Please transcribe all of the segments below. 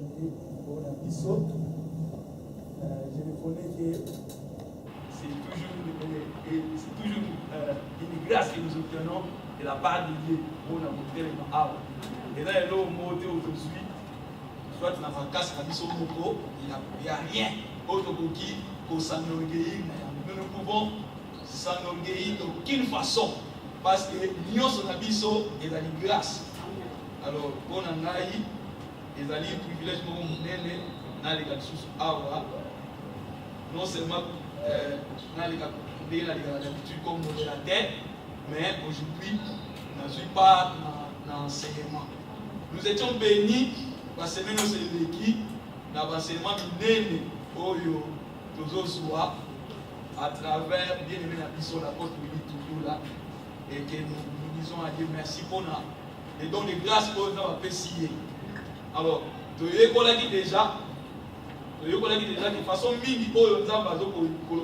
qualité pour la biseau. Je reconnais que c'est toujours une grâce que nous obtenons de la part de Dieu pour nous montrer les mains. Et là, il y a aujourd'hui, soit dans la casse à biseau, il n'y a rien autre pour s'enorgueillir. Nous ne pouvons s'enorgueillir d'aucune façon parce que nous sommes en biseau et dans la grâce. Alors, pour nous, ils ont un privilège pour nous dans les cas non seulement dans les l'habitude comme modérateur, mais aujourd'hui, nous ne sommes pas dans l'enseignement. Nous étions bénis parce que nous sommes vécus dans l'enseignement miné Oyo Tozozoa à travers bien aimé la mission de l'apôtre Willy toujours là et que nous disons à Dieu merci pour nous. Et donc les grâces pour nous apprécier. Alors, tu es déjà de façon minime pour nous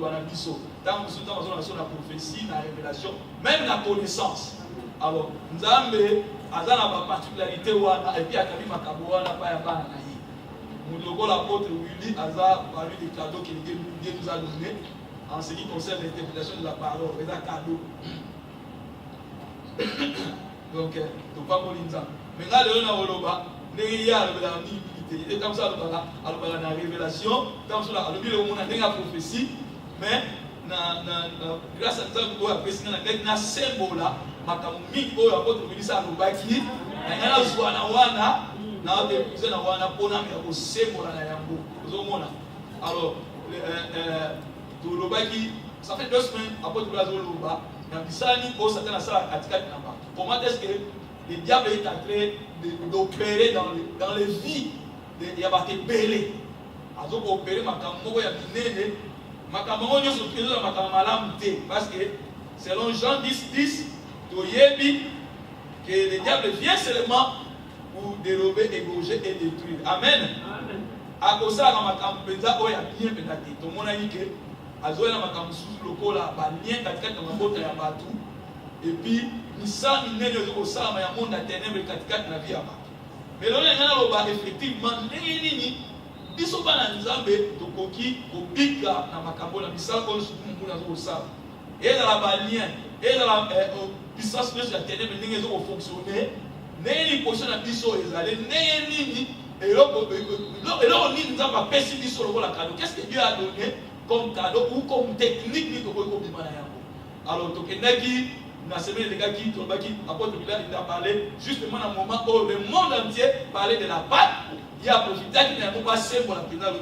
la prophétie, la révélation, même la connaissance. Alors, nous avons la particularité et puis à l'apôtre Willy a parlé des cadeaux que Dieu nous a donnés en ce qui concerne l'interprétation de la parole. C'est un cadeau. Donc, tu ne pas mourir. Maintenant, il y a et comme ça, la révélation, comme ça, la prophétie, mais grâce à ça, on a apprécié un symbole là, makamumi oyo apôtre Wilisa alobaki, na zwana wana, na déposer na wana pona ya symbole na yango. Ozomona. Alors, lobaki, ça fait 2 semaines apôtre Wilisa loba, na bisani o Satan na sala atikati na ba. Comment est-ce que le diable est en train d'opérer dans les vies il y a des belés. Ils ont opéré makambo ya binene. Makambo nyo so kizo makambo malamu te parce que selon Jean 10:10, toyebi que le diable vient seulement pour dérober, égorger et détruire. Amen. A kosa na makambo penza oya bien penate. To mona yike azoya na makambo susu lokola ba lien katikati na mabota ya batu. Et puis misa minene zo kosala ya monde ya ténèbres katikati na vie ya batu. Mais là, on a effectivement nini biso bana nzambe tokoki kobika na makambo na misala ko sumu na zo sa et dans la balien et dans la puissance de la ténèbre ndenge zo fonctionner nini position na biso ezale nini et là nini nzamba pesi biso lokola cadeau. Qu'est-ce que Dieu a donné comme cadeau ou comme technique ni tokoki kobima na yango. Alors tokendaki la semaine, les gars qui apôtre Bilal, il a parlé justement à un moment où le monde entier parlait de la Pâque. Il a profité qu'il n'a pas passé pour la pénale.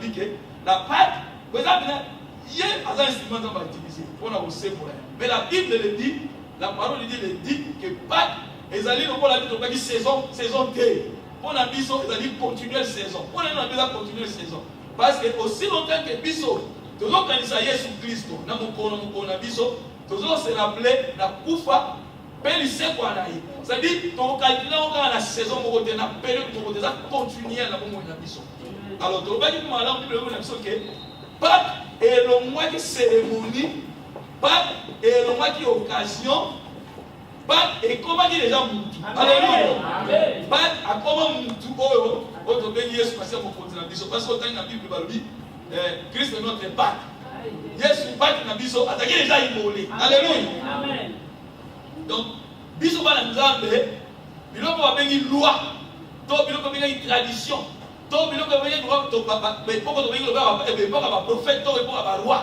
La Pâque, il y a un instrument qu'on va utiliser. On a aussi pour elle. Mais la Bible le dit, la parole le dit que Pâque, ils allaient la saison T. On a dit qu'ils allaient continuer la saison. On a besoin de continuer la saison. Parce que aussi longtemps que Bisso, tout le monde a dit ça, Jésus-Christ, on a Bisso. Toujours se rappeler la koufa pelissé quoi là. C'est-à-dire ton calcul on la saison mo côté na période mo côté ça continuer na bon na biso. Alors to ba ki mala on peut na biso que Pâques et le mois de cérémonie, Pâques et le mois de occasion, Pâques et comment dire les gens mutu. Alléluia. Pâques a comment mutu oyo autre ben Yesu passer mo côté na biso parce que dans la Bible balobi Christ est notre Pâques. Yesu Pâques na biso attaquer les gens immolés. Alléluia. Amen. Donc biso ba na nzambe biloko ba bengi loi to biloko bengi tradition to biloko bengi to papa be poko to bengi ba ba prophète to be ba roi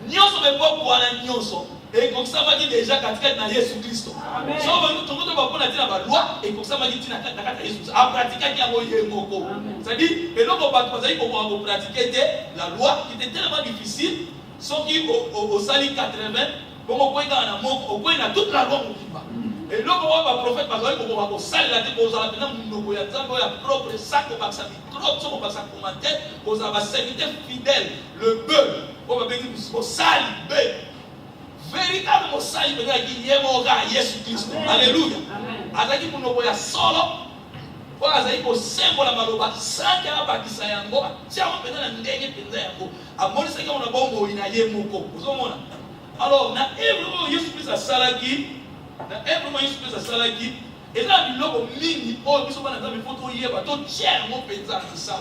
nyonso be poko wana nyonso et comme ça va dire déjà katikati na Yesu Kristo. Amen. So ba nous to ba pona tina ba loi et comme ça va dire tina kata Yesu a pratiquer ki ngo yemoko. C'est-à-dire eloko ba bazali ko pratiquer la loi qui était tellement difficile. Ceux qui au Sali 80, pour qu'on na moko, on a toute la loi mokimba. Et là on va prophète parce que on va Sali la dit pour ça maintenant nous ya nzambe ya propre sac au baxa micro, so on va ça commenter, pour ça va serviteur fidèle, le bœuf, on va venir au Sali bœuf. Véritable Sali bœuf qui yemo ga Jésus Christ. Alléluia. Amen. Azaki pour nous ya solo. Kwa azali ko sembo la maloba saka bakisa yango tia mpena na ndenge penza yango amoni saka on a bombo ina ye moko uzomona. Alors na Yesu Christ asalaki na Yesu Christ asalaki Et là, il y a mingi, oh, il faut que il faut que tu aies un tiers mon pétard qui ça.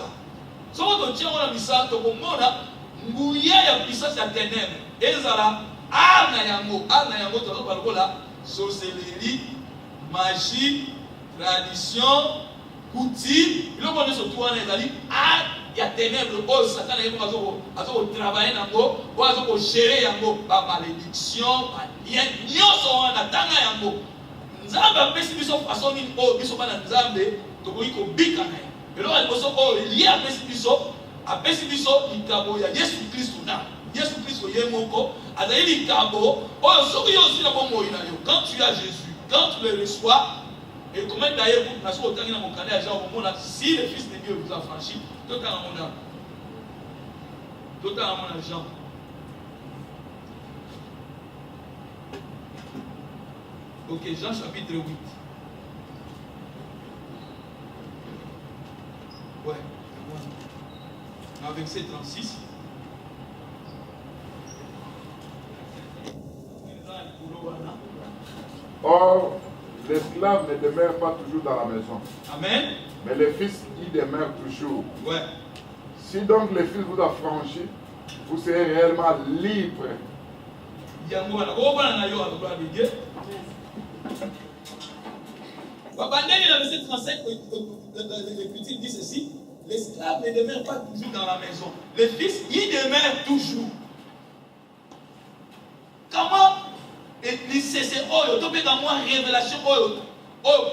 Si tu tiens mon missa, tu comprends, mouillé ya puissance ya ténèbres. Et ça là, ana yango, tu vas parler là, sorcellerie, magie, tradition, coutume. Il y a surtout un ezali, il y a ténèbres, oh, Satan a travailler yango, ou a gérer yango, par malédiction, par lien, nous sommes en attendant yango. Nzambe apesi biso façon nini oyo biso bana Nzambe tokoki kobika na ye. Eloko ya liboso oyo ye apesi biso likabo ya Yesu Kristo na Yesu Kristo ye moko azali likabo oyo soki yo aussi na bomoi na yo. Quand tu as Jésus, quand tu le reçois, et comment d'ailleurs vous na so otangi na mokanda ya Jean omona si le Fils de Dieu vous a franchi, totanga mona Jean. Ok, Jean chapitre 8. Ouais, avec verset 36. Or, l'esclave ne demeure pas toujours dans la maison. Amen. Mais le Fils y demeure toujours. Ouais. Si donc le Fils vous a franchi, vous serez réellement libre. Babandeli, le verset 35, l'Écriture dit ceci: l'esclave ne demeure pas toujours dans la maison, le Fils y demeure toujours. Comment c'est oyo, tu peux avoir une révélation oyo,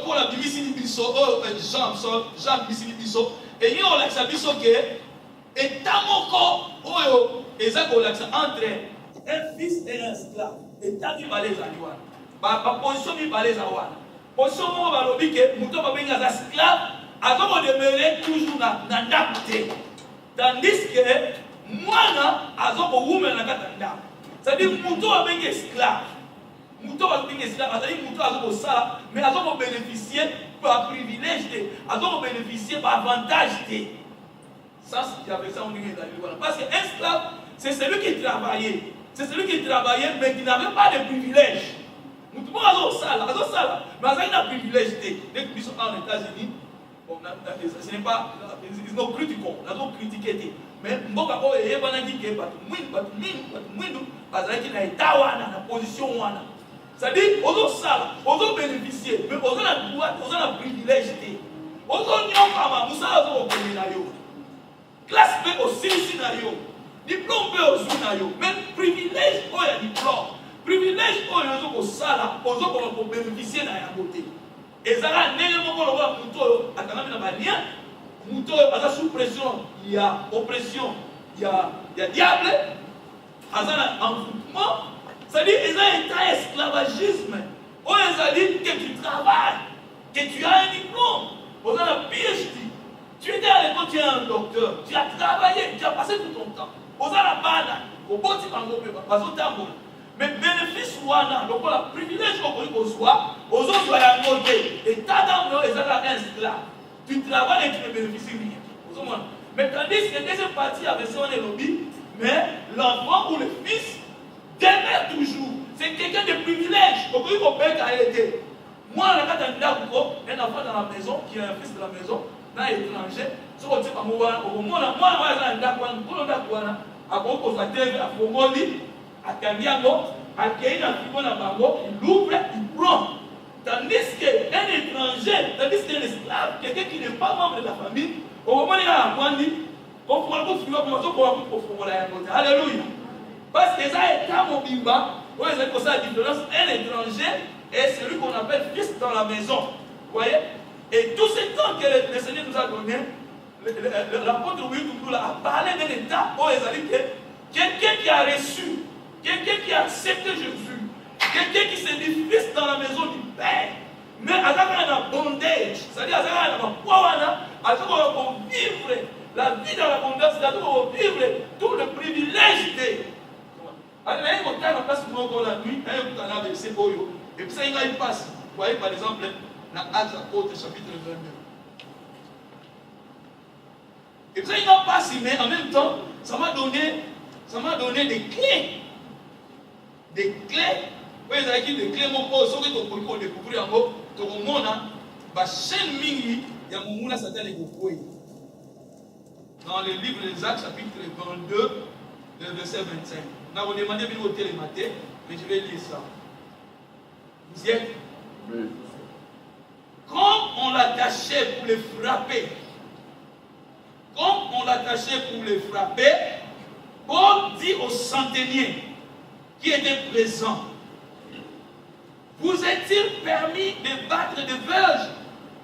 pour la Bible, Jean Bible biso, et il y a l'accent biso que, et tamoko oyo, et ça qu'on l'accent entre un fils et un esclave, et tant qu'il va les aller, ba position il va les avoir. Position moko balobi ke muto babenga za esclave azoko demeurer toujours na ndako te, tandis que mwana azoko wumela na kata ndako. C'est-à-dire muto babenga esclave, muto babenga esclave azali muto azoko sala mais azoko bénéficier par privilège te, azoko bénéficier par avantage te. Ça c'est avec ça on dit parce que esclave c'est celui qui travaillait, mais qui n'avait pas de privilège. Nous pouvons aller sala, mais ça n'a privilège. Dès que nous sommes aux États-Unis, ce n'est pas, ils nous critiquent, nous critiquons. Mais nous avons dit que nous avons position. C'est-à-dire, nous avons bénéficié, mais nous avons droit, nous avons privilège. Nous avons classe B aussi, diplôme B aussi, même privilège, il y a diplôme. Privilège pour bénéficier de la beauté. Et ça a sous pression, il y a oppression, il y a diable, il y a envoûtement. C'est-à-dire qu'il y a un esclavagisme. Ça dit que tu travailles, que tu as un diplôme, tu as un PhD. Tu étais à l'école, tu es un docteur, tu as travaillé, tu as passé tout ton temps. Tu as la banane, tu as mais bénéfice wana donc la privilège qu'on reçoit aux autres à côté et ta dame est un esclave, tu travailles et tu ne bénéficies rien. Mais tandis que deuxième partie avec son lobby, mais l'enfant ou le fils demeure toujours. C'est quelqu'un de privilège. Donc il faut bien qu'il été. Moi, on a un enfant dans la maison qui est un fils de la maison, dans l'étranger. Si on dit moi, il ouvre, il prend. Tandis qu'un étranger, tandis qu'un esclave, quelqu'un qui n'est pas membre de la famille, au moment où il a appris, alléluia. Parce que ça est un mobimba, où il y a la différence, un étranger et celui qu'on appelle fils dans la maison. Vous voyez? Et tout ce temps que le Seigneur nous a donné, l'apôtre William a parlé d'un état où il a dit que quelqu'un qui a reçu, quelqu'un qui a accepté Jésus, quelqu'un qui s'est dit fils dans la maison du Père, mais à un bondage, c'est-à-dire à vivre la vie dans l'abondance, c'est-à-dire vivre tout le privilège de. Alors, on a place pour la nuit, on a versé Oyo, et puis ça il passe. Vous voyez par exemple, dans Actes apôtres chapitre 22. Et puis ça il passe, mais en même temps, ça m'a donné des clés. Des clés. Vous avez dit des clés, mon pauvre, ce que tu peux découvrir en haut, tokomona chaîne mingi ya mumula satani kokwei. Dans le livre des Actes chapitre 22 le verset 25. On a demandé de vous télémater, mais je vais lire ça. Vous y êtes? Oui. Quand on l'attachait pour les frapper, Paul dit aux centeniers qui étaient présents, vous est-il permis de battre de verge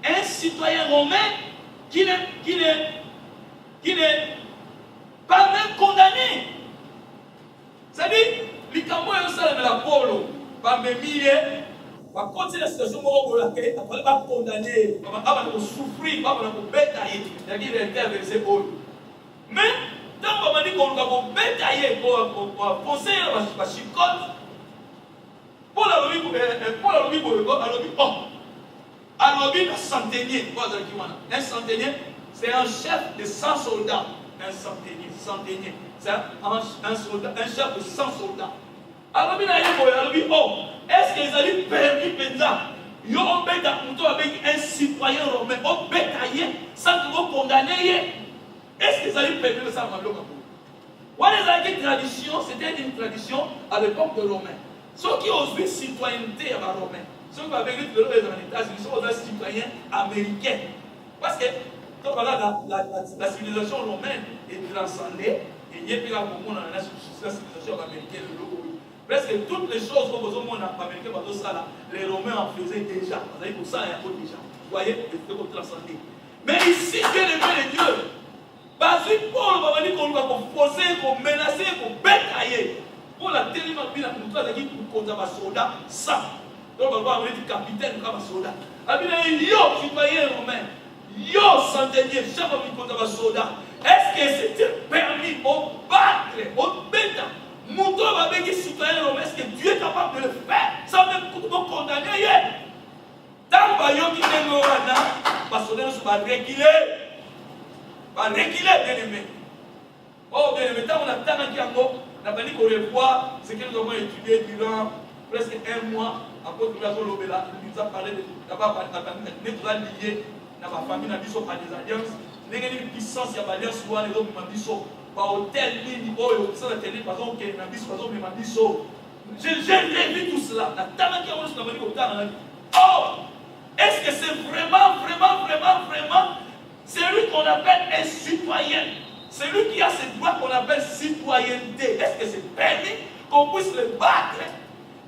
un citoyen romain qui n'est pas même condamné? C'est-à-dire, les Camerounais ont ça la Polo, pas même va continuer la situation où on va condamner, on va souffrir, on va bétailler, c'est-à-dire l'interverser Paul. Mais, tant qu'on va dire qu'on va bétailler, pour penser à la chicote, Paul a dit, un centenier, un centenier, c'est un chef de 100 soldats. Un centenier, c'est un chef de 100 soldats. Alors, est-ce qu'ils allaient permis maintenant? Ils ont avec un citoyen romain, ils ont bétaillé sans que vous condamniez. Est-ce qu'ils allaient permettre ça à la tradition, c'était une tradition à l'époque des Romains. Ceux qui ont eu citoyenneté à Romains, ceux qui avaient vécu dans les États-Unis, sont des citoyens américains. Parce que la civilisation romaine est transcendée, et il y a plus la civilisation américaine. Presque toutes les choses que vous avez américain, les Romains en faisaient déjà. Pour ça, il y a déjà. Vous voyez, c'est transcendé. Mais ici, bien aimé de Dieu, parce que Paul va dire qu'on va forcer, qu'on menacer, qu'on bétailler. Paul a tellement bien pour toi, c'est pour qu'on a un soldat sans. Donc, on va dire capitaine comme un soldat. Yo, citoyen romain, yo, centenier, chef de un soldat. Est-ce que c'était permis au battre, au bêta? Mouton va dire que citoyen romain, est-ce que Dieu est capable de le faire sans même condamner? Tant que yo qui est là, parce que nous va réguler, bien aimé. Oh, bien aimé, tant qu'on a tant qui a on a dit qu'on revoit ce que nous avons étudié durant presque un mois. Après que nous avons parlé de la lié dans ma famille, dans des alliances. Nous avons une puissance, il y a des alliances, nous avons par hôtel, j'ai vu tout cela. Oh, est-ce que c'est vraiment celui qu'on appelle un citoyen, celui qui a ce droit qu'on appelle citoyenneté? Est-ce que c'est permis qu'on puisse le battre,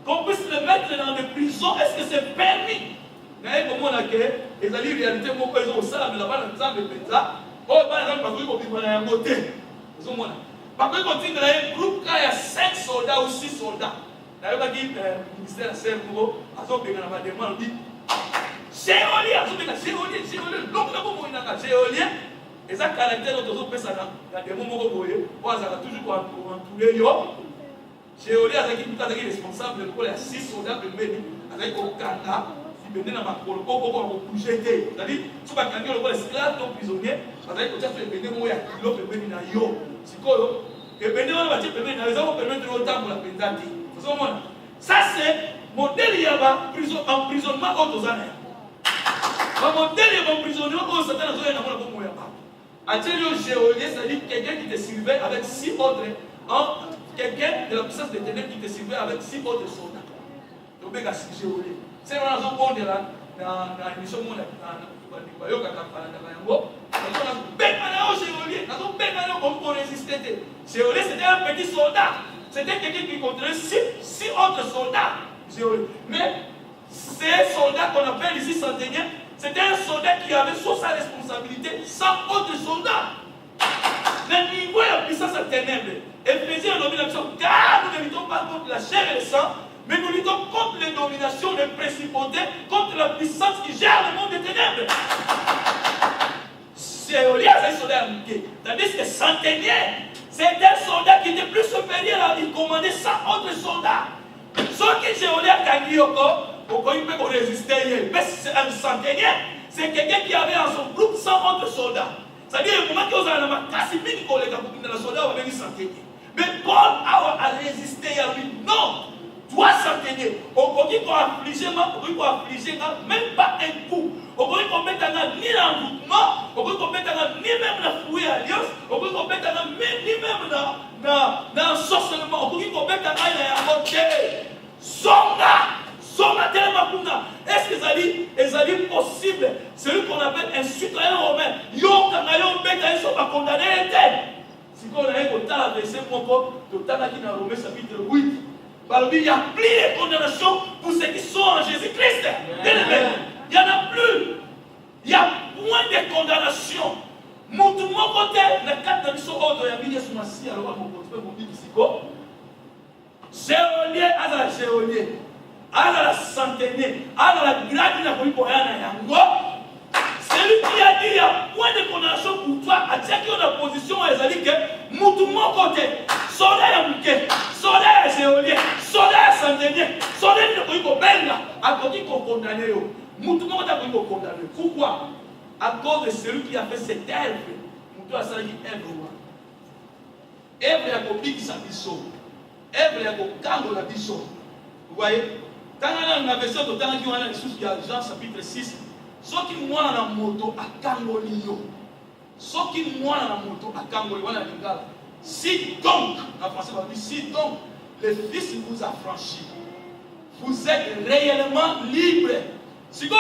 qu'on puisse le mettre dans des prisons? Est-ce que c'est permis? Mais comment on a que les alliés réalité, ils ont ça là-bas dans le Penza. Oh, par exemple, parce qu'ils ont dit qu'on a un côté. Par contre, quand il y a un groupe, il y a 5 soldats ou 6 soldats. D'ailleurs, le ministère de Servo, à son bénin, on dit géolien, donc là, vous avez géolien, et ça caractère de notre personne, il y a des moments où vous voyez, on a toujours entouré. Géolien, c'est qui est responsable pour les 6 soldats de Méni, avec au Kanda, qui venait dans ma colo, pour bouger. C'est-à-dire, si vous avez un esclave, un prisonnier, vous avez déjà fait le Bénin, il y a un kilo de Bénin dans yo. C'est quoi? Et Bénin, on va dire que Bénin, les hommes permettent de longtemps pour la pénalité. Ça, c'est modèle, il y a un emprisonnement aux années. Le modèle, il y a un emprisonnement aux années. Géolien, c'est-à-dire quelqu'un qui te servait avec 6 autres. Quelqu'un de la puissance des ténèbres qui te servait avec 6 autres soldats. Donc, c'est géolien. C'est la raison pour laquelle dans l'émission, on a Géolien, c'était un petit soldat. C'était quelqu'un qui contrôlait 6 autres soldats. Mais ces soldats qu'on appelle ici centeniers, c'était un soldat qui avait sous sa responsabilité 100 autres soldats. Le niveau de la puissance des ténèbres. Éphésiens a nommé la mission, car nous ne luttons pas contre la chair et le sang, mais nous luttons contre les dominations, les principautés, contre la puissance qui gère le monde des ténèbres. Géolien, c'est un soldat américain. Tandis que centenier, c'est un soldat qui était plus supérieur à il commandait 100 autres soldats. Ceux qui Géolien Kangioko, pourquoi il peut résister? Mais c'est un centenier, c'est quelqu'un qui avait en son groupe 100 autres soldats. C'est-à-dire, le moment qu'ils ont la casse, ils ont les soldats avec un centenier. Mais Paul a résisté, il a dit non. Tu doit s'entraîner. Okoki ko affliger même pas un coup. Okoki ko metanga ni l'envoûtement, okoki ko metanga ni même la fouille alliance, okoki ko metanga ni même na sorcellement, okoki ko metanga na yamote. Songa tellement kuna. Est-ce que ezali possible? Celui qu'on appelle un citoyen romain, yo kanga yo beta ils sont pas condamnés. Si on a un total verset moko, total qui dans Romains chapitre 8. Il n'y a plus de condamnation pour ceux qui sont en Jésus-Christ. Il n'y en a plus. Il y a moins de condamnation. Mon côté, le cadre de son ordre, il y a mis sur ma scie, alors mon côté, mon dit psycho. Géolier, à la géolier, à la centenaire, à la grade, il a pris pour rien à Yango. C'est lui qui a dit il y a point de condamnation pour toi. À dire qu'il y a une position, ils ont dit que mon côté, soldat à Mouké, soldat à Géolier, soldat à Saint-Denis, soldat à Benga, à côté qu'on condamne. Mon côté a condamné. Pourquoi? À cause de celui qui a fait cette œuvre. Mon côté a sali œuvre. Œuvre à copie qui s'abisso. Œuvre à copie la bisso. Vous voyez? Quand on a la version de temps qui a les sources de Jean chapitre 6. Ceux qui mwana na moto akangoli yo. Ceux qui mwana na moto akangoli wana lingala. Si donc, en français on dit si donc le Fils vous a franchi, vous êtes réellement libre. Si quoi,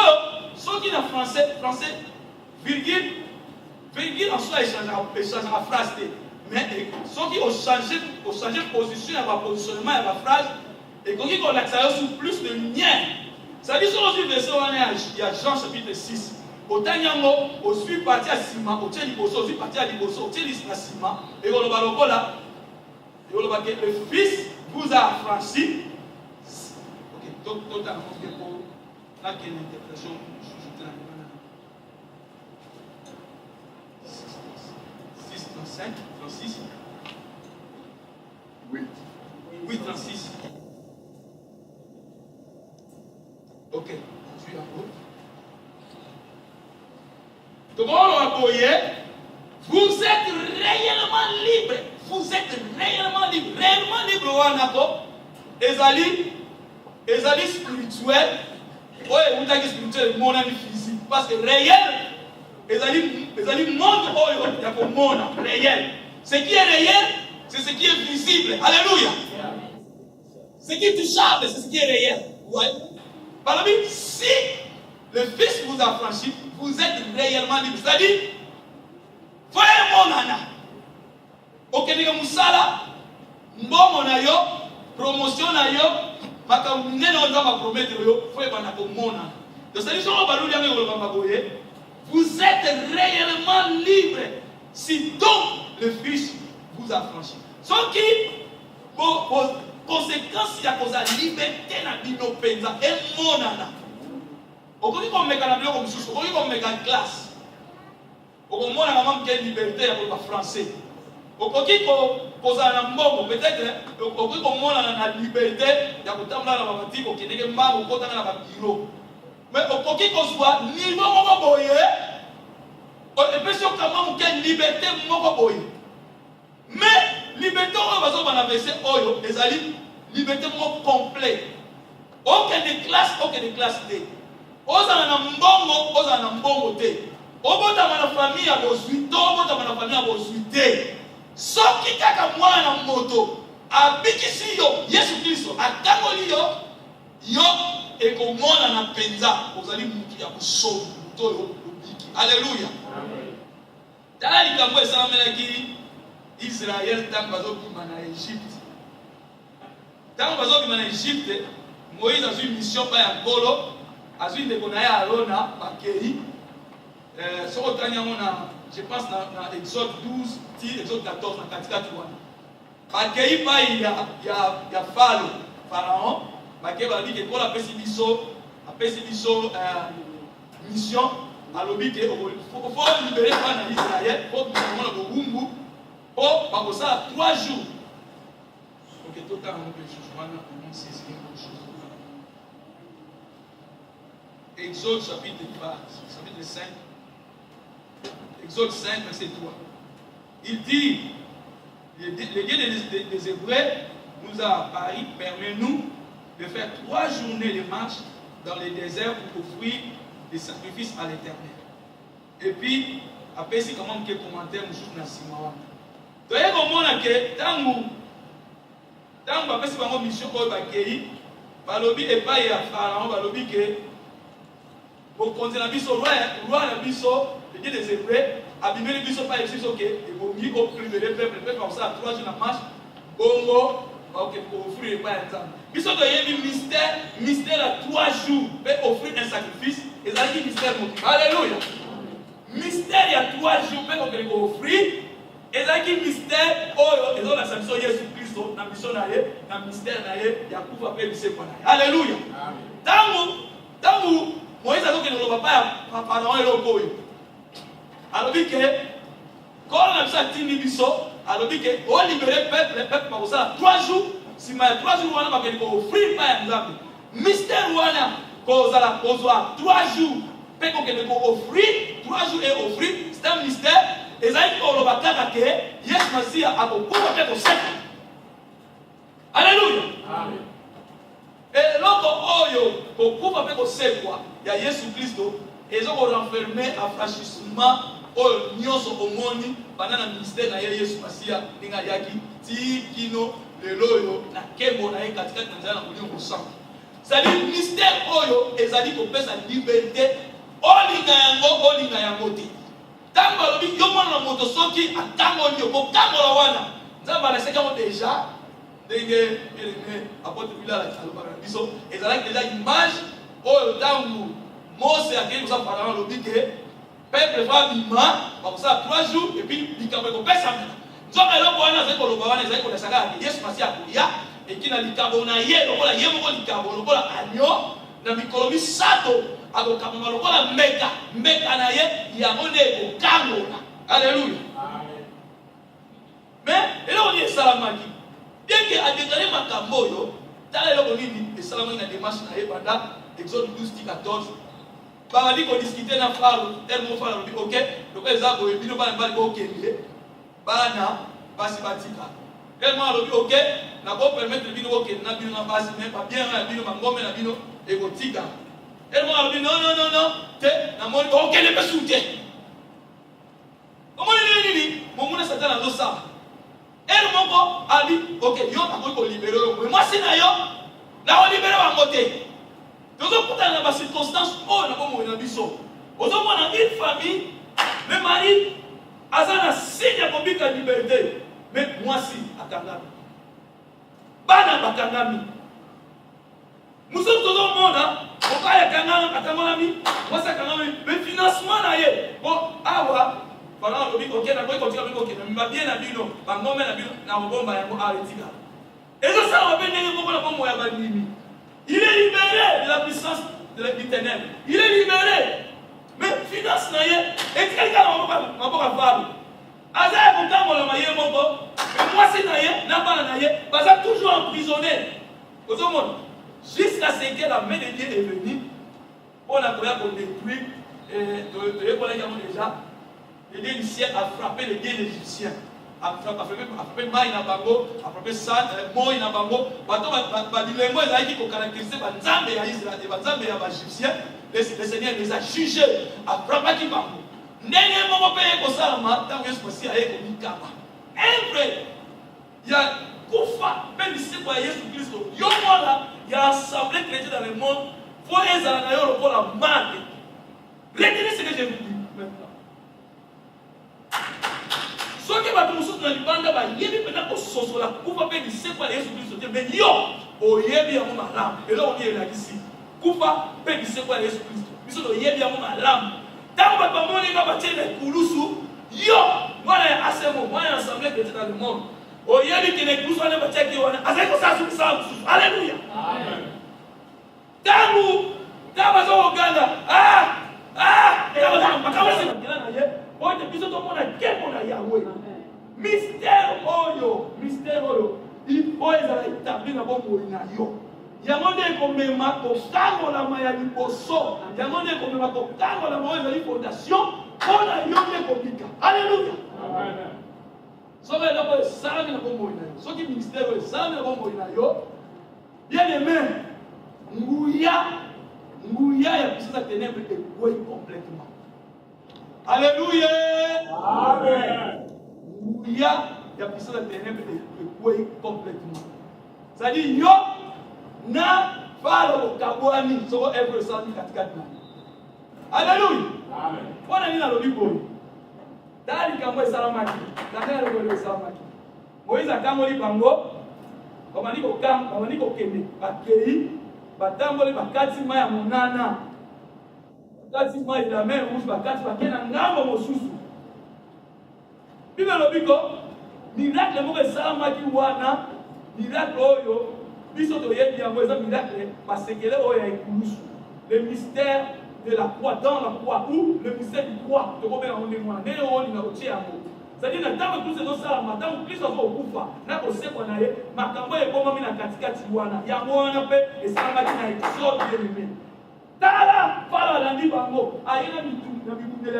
ceux qui en français, virgule en soi échangera phrase. Mais ceux qui ont changé de position, il y a positionnement, il y a phrase, et quand ils ont l'accès sur plus de lien. Ça dit sur le verset, il y a Jean chapitre 6. Au Tanyango, au suit parti à Sima, au Tchèli Bosso, au suit parti à Libosso, au Tchèli Sima, et on va le là. Et on va dire le Fils vous a affranchi. Ok, donc, tout à l'heure, là, quelle interprétation? 6, 35, 36. 8, 36. Ok, je suis en route. Donc, on va appuyer. Vous êtes réellement libre. Vous êtes réellement libre. Réellement libre, Wanako. Ezali spirituel. Oui, vous avez spirituel, mon ami physique. Parce que réel, ezali monde, il y a comme monde réel. Ce qui est réel, c'est ce qui est visible. Alléluia. Ce qui est touchable, c'est ce qui est réel. Vous voyez? Par la Bible, si le Fils vous a franchi, vous êtes réellement libre. C'est-à-dire, voyez mon nana. Okenega musala, mbomo na yo, promotion na yo, makamune on va promettre yo, voyez bana ko mona. Donc c'est-à-dire, vous êtes réellement libre. Si donc le Fils vous a franchi. Ce qui, conséquence, il y a cause de liberté dans bino penza et monana. Okoki ko meka na biloko mususu, okoki ko meka classe. Okomona kama mke liberté pour le français. Okoki ko koza na mbongo peut-être okoki ko mona na liberté ya kotambola na babati ko keneke mbango kotanga na ba bureau. Mais okoki ko soit niveau moko boye. Et puis sur comment mke liberté moko boye. Mais liberté on va sur na verset oyo ezali liberté moko complet. Aucun de classe D. Ozana na mbongo te. Obota na famille ya bozwi, to obota na famille ya bozwi te. Soki kaka mwana na moto abikisi yo Yesu Kristo akangoli yo ekomona na penza ozali mutu ya kosomo to yo obiki. Alléluia. Tala likambo esalamelaki Israël tant bazobima na Égypte. Tant bazobima na Égypte, Moïse a eu une mission par un colo, a eu une déconnaille à Alona, par Kéhi. Je pense dans Exode 12, Exode 14, dans Katika Tuan. Par Kéhi, il y a Pharaon, par Kéhi, il a dit que pour la Pessibiso, mission, à l'objet qu'il faut libérer Israël, il faut libérer le pour ça 3 jours. Ok, tout le temps, on saisit une chose. Exode chapitre 5. Exode 5, verset 3. Il dit, le Dieu des Hébreux nous a apparu, permet-nous de faire 3 journées de marche dans le désert pour offrir des sacrifices à l'Éternel. Et puis, après, c'est comment que commentaire, je suis dans Simawa. Donc, il y a que tant que c'est une mission pour le balobi et pas y a pharaon balobi que pour continuer la biso roi la biso le Dieu des Hébreux abîmer les biso pas ici ok et vous mis au privé le peuple comme ça 3 jours la marche bongo ok pour offrir pas un temps biso doit y avoir mystère à 3 jours pour offrir un sacrifice et ça dit mystère alléluia mystère il y a 3 jours pour offrir et ça dit mystère oh et donc la sanction Jésus na mission na ye na ministère na ye ya kufa pe bisepo na ye alléluia tangu Moïse azoke na loba pa pharaon eloko oyo alobi ke quand na biso atindi biso alobi ke o libérer peuple pa kosala 3 jours sima ya 3 jours wana bakeli ko offrir pa ya nzambe mystère wana kozala kozwa 3 jours pe kokende ko offrir 3 jours et offrir c'est un mystère ezali koloba kaka ke Yesu Masiya akokufa pe koseka. Alléluia. Amen. Et l'autre oyo pour avec au quoi il y a Jésus Christ et ils ont renfermé affranchissement au nyonso au monde pendant le ministère na Yesu Masiya ninga yaki ti kino le loyo na kembo na katika Tanzania na kulio kusa. C'est-à-dire ministère oyo ezali ko pesa liberté olinga yango te. Tango lobi yo mwana moto soki atango ndio ko kangola wana. Nzamba na seka déjà Denge apôtre Bila la Kalobara biso ezalaki déjà image oyo tangu Mose akeli kosa pharaon lobi ke peuple va bima bakosa 3 jours et puis likambo ekopesa mena nzoka eloko wana ezali koloba wana ezali kolesaka ake Yesu Masiya akoya ekina likambo na ye lokola ye moko likambo lokola agneau na mikolo misato akokamba lokola mbeka na ye yango nde ekokangola alléluia mais eloko ni esalamaki bien que a déclaré makambo yo tala eloko nini esalamaki na démarche na ye pendant Exode 12:14 ba dit qu'on discuter na Pharaon tellement Pharaon dit OK donc eza ko bino bana bali ko kende bana basi batika tellement lobi OK na ko permettre bino ko kende na bino na basi mais pas bien na bino mangome na bino e ko tika tellement lobi non te na moni OK le pesute comment nini mon mona satana zo sa elle moko a dit OK yo na ko libérer mais moi c'est na yo na on libérer wa moté donc pourtant dans la circonstance oh na ko mo na biso ozo mona une famille le mari azana signe ya kobika liberté mais moi si akangami bana bakangami muso tozo mona okaya kangami katamolami moi ça kangami mais financement na ye bon awa pendant le OK na ko continuer avec OK na bien na bino ba ngome na bino na bomba yango aretika et ça va bien ngoko na bomba ya banimi il est libéré de la puissance de l'éternel il est libéré mais finance na ye et quelqu'un na boka fable azaya kotango la maye moko mais moi c'est na ye na bana na ye baza toujours emprisonné aux hommes jusqu'à ce que la main de Dieu est venue on a koya ko détruire et de kola yamo déjà le Dieu du ciel a frappé le Dieu égyptien a frappé Maï na bango a frappé San Moï na bango bato ba bilembo ezali ko caractériser ba nzambe ya Israël ba nzambe ya ba égyptien le Seigneur les a jugés a frappé ki bango ndenge moko pe ko salama tango Yesu Masiya aye ko mikaba vrai ya kufa pe disciple ya Yesu Kristo yo mona ya assemblée chrétienne dans le monde faut ezala na yo lokola marque retenez ce que je vous dis maintenant soki bato mosusu na libanda bayebi mpena kososola kufa mpe lisekwa ya Yesu Kristo te me yo oyebi yango malamu eloko ni elakisi kufa mpe lisekwa ya Yesu Kristo biso toyebi yango malamu ntango bato bamoninga batie na ekulusu yo mwana ya asemo mwana ya assemblée chrétienne dans le monde oyebi ke na ekulusu wana batiaki wana azali kosala soki sala mosusu alleluya ntango baza koganga makamwese bakela na ye oyo biso tomona nkembo na Yahweh mystère oyo il faut ezala établi na bomoi na yo yango nde ekomema kokangolama ya liboso yango nde ekomema kokangolama oyo ezali fondation mpona yo nde kobika alleluya soki eloko esalami na bomoi na yo soki ministère oyo esalami na bomoi na yo bien aimé Nguya ya puissance de ténèbres est bouée complètement. Alléluia. Amen. Nguya ya puissance de ténèbres est bouée complètement. C'est-à-dire, yo na falo kabwani soko every Sunday katikati. Alléluia. Amen. Bona nina lobi boy. Dali kamwe salamaki. Dali lobi salamaki. Moïse akamoli bango. Bamaniko kam, bamaniko kende. Bakei, batamboli bakati maya monana. Bakati maya la mer rouge bakati bakena ngambo mosusu. Bible lobi ko miracle moko salamaki wana. Miracle oyo biso toyebi yango eza miracle basekele oyo ya ekulusu. Le mystère de la croix, dans la croix, ou le mystère du croix, de combien on est moins, n'est on n'a pas amour. C'est-à-dire, dans tous ces autres, madame, plus on va au pouvoir, n'a pas ce qu'on a eu, ma campagne est comme une katikati wana, ya moi on a fait, et ça m'a dit, il sort de l'ennemi. Tala, fala l'andi bango, aïe la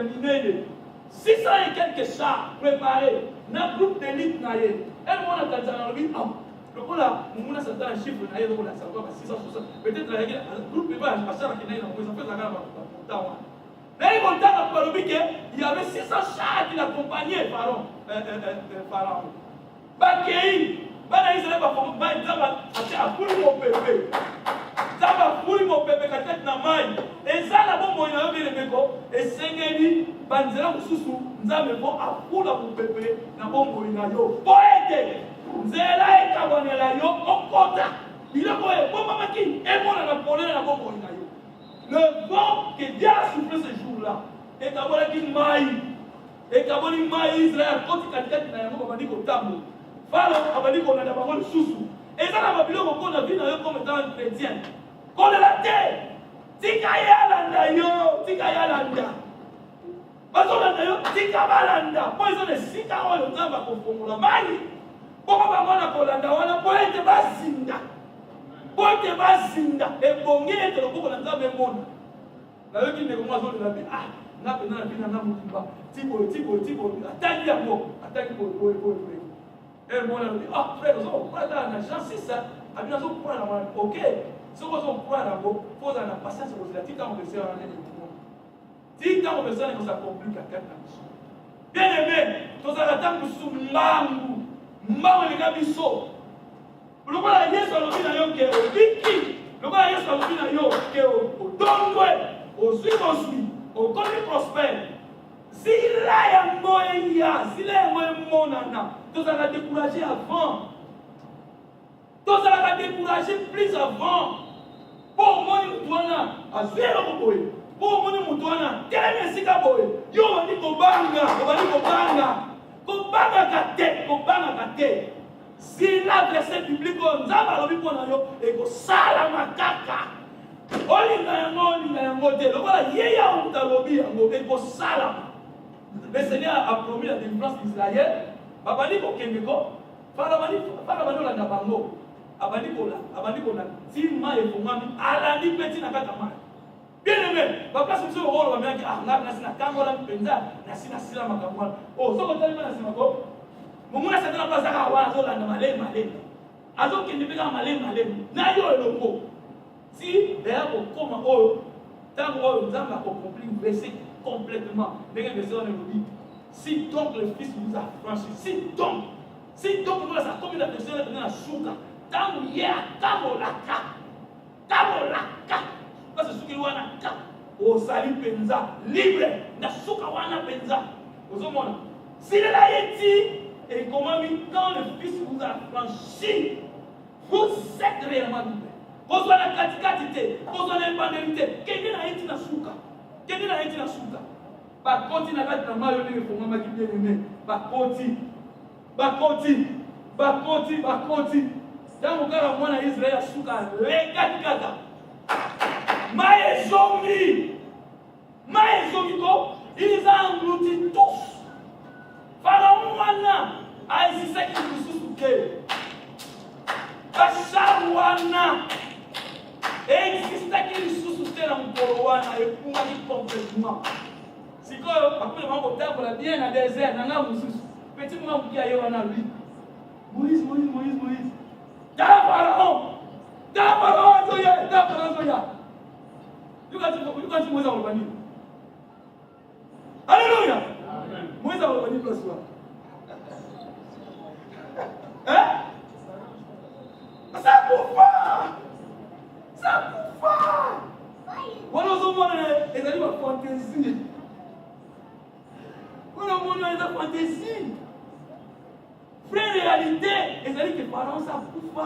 minée, 600 et quelques chars préparés, n'a groupe d'élite naïe, elle m'a dit, le coup là, on a certains chiffres, on a 660. Peut-être le groupe de base, parce qu'il y a un temps. Mais il y avait 600 chars qui l'accompagnaient, Pharaon. Bakei, Banaïsraël va pour mon bébé. Ça va pour mon bébé, quand tu as maille. Et ça, la bombe, il y a un bébé, et Sengeli, Banzera Moussou, nous avons à pour mon bébé, la bombe, il y a un poète. Nzela ekabonela yo okota biloko ebomba maki ebona na polele na bombo na yo. Le vent que Dieu a soufflé ce jour-là ekabona ki ekaboni mai Israël koti katikati na yango babandi kotambo Pharaon abandi kolanda bango lisusu eza na babiloko kona vi na yo comme étant chrétien kolela te tika yalanda bazolanda yo tika balanda po ezo ne sika oyo nzamba kofongola mai. Pourquoi pas kolanda wana poete bazinda ebongi ete lokoko na nzambe mona na yo kinde komwa zo la bi na pena na bina na mutumba tipo ataki yango ataki po mona bi frère zo prata na Jean 6 abina zo prana na OK soko zo prana go poza na patience ko la tika mo bese wana ne tika mo bese ne ko ça complique à 4 ans. Bien aimé tozala tangu sumbangu Mbawe ni kabiso. Lokola Yesu alobi na yo ke obiki. Lokola Yesu alobi na yo ke odongwe, ozwi, okomi prospère. Zila yango eya, zila yango emonana. Tozala découragé avant. Tozala découragé plus avant. Pour moni mutwana, azwi eloko boye. Pour moni mutwana, telemi esika boye. Yo bani kobanga. Kobanga kate. Si la verset biblique nzamba lobi pona yo eko sala makaka. Olinga yango te. Lokola yeya on talobi yango eko sala. Le Seigneur a promis la délivrance d'Israël. Babani ko kembeko. Fala bani la nabango. Abani ko na tima e fongami alandi peti na kata mai. Bien aimé, papa c'est ce rôle va bien que na sina kangola penza na sina sila makamwa. Oh soko tali na sina ko. Mumuna sa tana plaza ka wana zo landa malé. Azo kindibika malé. Na yo elongo. Si d'ailleurs comme oyo tango oyo nzamba ko accomplir verset complètement. Ndenge verset on le dit. Si donc le fils vous a franchi, si donc nous ça comme la personne est na suka. Tango ya kabolaka. Parce que ce qui est là, au salut penza, libre, na suka wana penza. Vous avez si le laïti et comment quand le Fils vous a franchi, vous êtes réellement libre. Vous avez la katikatité, vous avez l'indépendance. Qu'est-ce que na suka? Par contre, il n'a pas de mal au pour moi qui bien aimé. Par contre. Dans mon cas, moi, Israël, suka, les katikata. Maezongi ko ils ont englouti tous. Pharaon wana aizisa kisusu ke. Bashar wana exista kisusu te na mkoro wana epunga complètement. Siko après mambo tambola bien na désert na nga mususu. Petit mambo kia yo wana lui. Moïse. Da Pharaon place Moïse a revenu. Alléluia. Moïse a revenu place là. Hein? Ça coupe. Ça coupe. Voilà au monde ils arrivent à fantaisie. Voilà au monde ils ont fantaisie. Frère réalité, ils arrivent que parents ça coupe.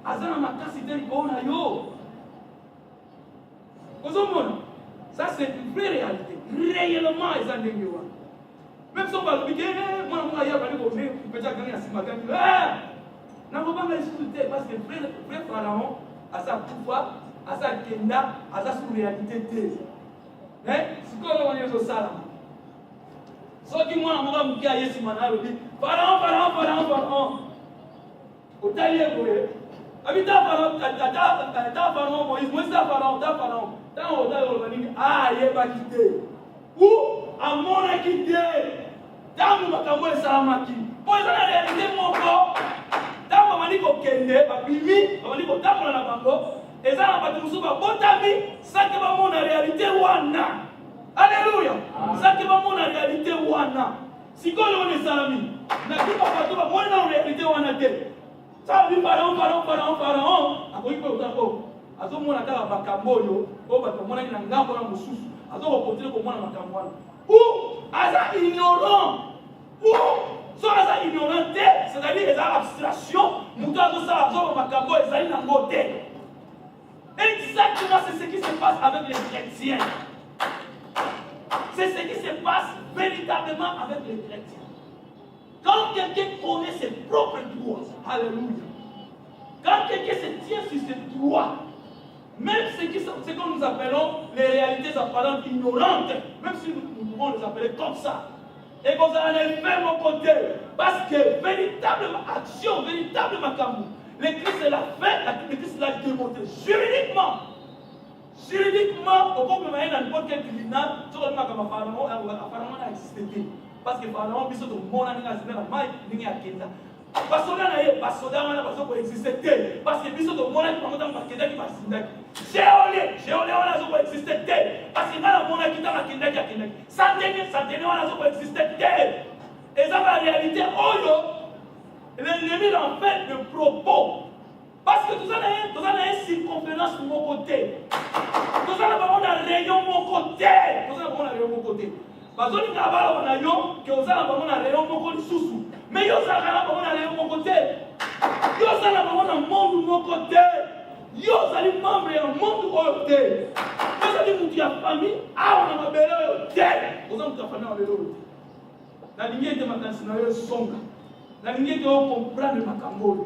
Azana makasi de kona yo. Ça c'est une vraie réalité. Réellement, ils ont des gens. Même si on va le dire, moi, il y a des gens qui peuvent gagner à ce matin. Non, on va pas l'insulter parce que le vrai pharaon, à sa pouvoir, à sa kenda, à sa sous-réalité. Mais, c'est quoi on est au salam? Ce qui moi, on va me dire, c'est pharaon. Au taillé, habita pharaon, Moïse, pharaon. Tant ou à mon quitté, tant que makambo et salamaki. Pour ça, la réalité, mon corps, tant que mani ko kende, papimi, mani ko tamu na bango, et ça n'a pas de souci, botami, ça que va mon réalité wana. Alléluia. Ça que va mon réalité wana. Si qu'on est salami, n'a pas pas moi dans réalité wana té. Ça dit pharaon. A quoi il peut utako. Azo mona kala bakambo yo, o bato mona ina ngambo na mususu. Azo ko continuer ko mona makambo wana. Ou aza ignorant. Ou so aza ignorant, c'est-à-dire les abstraction, muto azo sala azo makambo ezali na ngote. Exactement c'est ce qui se passe avec les chrétiens. C'est ce qui se passe véritablement avec les chrétiens. Quand quelqu'un connaît ses propres droits, alléluia. Quand quelqu'un se tient sur ses droits, même ce que nous appelons les réalités apparentes ignorantes, même si nous pouvons les appeler comme ça, et qu'on en est fait mon côté, parce que véritable action, véritable makamou, le Christ l'a fait, le Christ l'a démontré juridiquement, au point de n'importe quel tribunal, sur le Pharaon, apparemment n'a existé. Parce que Pharaon, il y a des gens qui ont été parce que là, il y a des gens qui ont existé. Parce que les gens qui ont existé. Géolé, on a existé. Parce que là, on a existé. Santéné, on a existé. Et ça, en réalité, l'ennemi en fait de propos. Parce que tout ça a une circonférence de mon côté. Tout ça a un rayon de mon côté. Tout ça a un rayon de mon côté. Parce que nous avons un rayon qui a un rayon de mon côté. Mais il y a un rayon de mon côté. Il y a un monde de mon côté. Il y a un membre et un monde de mon côté. Il y a une famille. Ah, on a un bébé. Il y a une famille. La lignée de ma cancinale songa. La lignée de comprendre ma cambole.